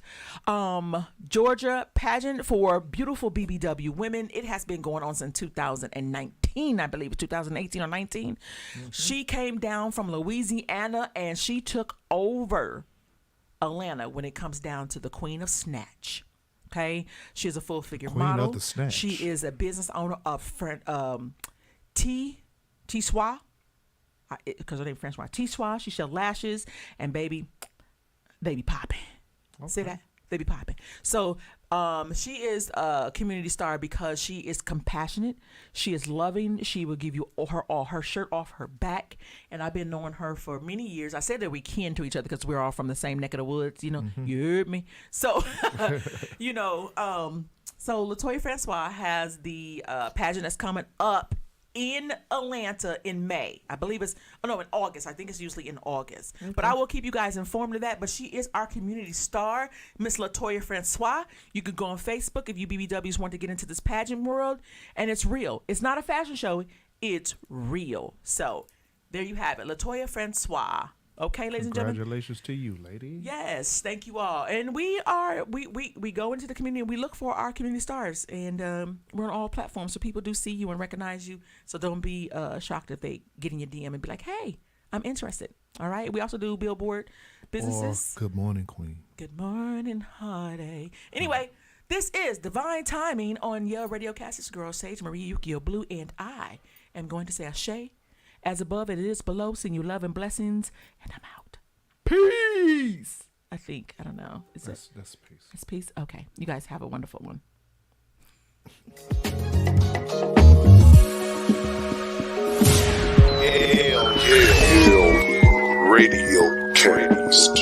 Georgia pageant for beautiful BBW women. It has been going on since 2019, I believe, 2018 or 19. Mm-hmm. She came down from Louisiana, and she took over Atlanta when it comes down to the Queen of Snatch. Okay, she is a full-figure model. Of the Snatch. She is a business owner of T-Swa, because her name is Francois T-Swa. She sells lashes, and baby popping. Okay. Say that, baby popping. So she is a community star because she is compassionate. She is loving. She will give you all her shirt off her back. And I've been knowing her for many years. I said that we kin to each other because we're all from the same neck of the woods. You know, You heard me. So, so LaToya Francois has the pageant that's coming up in Atlanta in May. I believe in August. I think it's usually in August. Okay. But I will keep you guys informed of that. But she is our community star, Miss LaToya Francois. You could go on Facebook if you BBWs want to get into this pageant world. And it's real. It's not a fashion show. It's real. So there you have it. LaToya Francois. Okay, ladies and gentlemen. Congratulations to you, lady. Yes, thank you all. And we go into the community and we look for our community stars. And we're on all platforms, so people do see you and recognize you. So don't be shocked if they get in your DM and be like, hey, I'm interested. All right? We also do billboard businesses. Or good morning, Queen. Good morning, heartache. Anyway, this is Divine Timing on your radio cast. It's girl Sage Marie Yukio Blue, and I am going to say Ashe. As above, it is below. Send you love and blessings. And I'm out. Peace. I think. I don't know. That's peace. It's peace? Okay. You guys have a wonderful one. Radio Cast.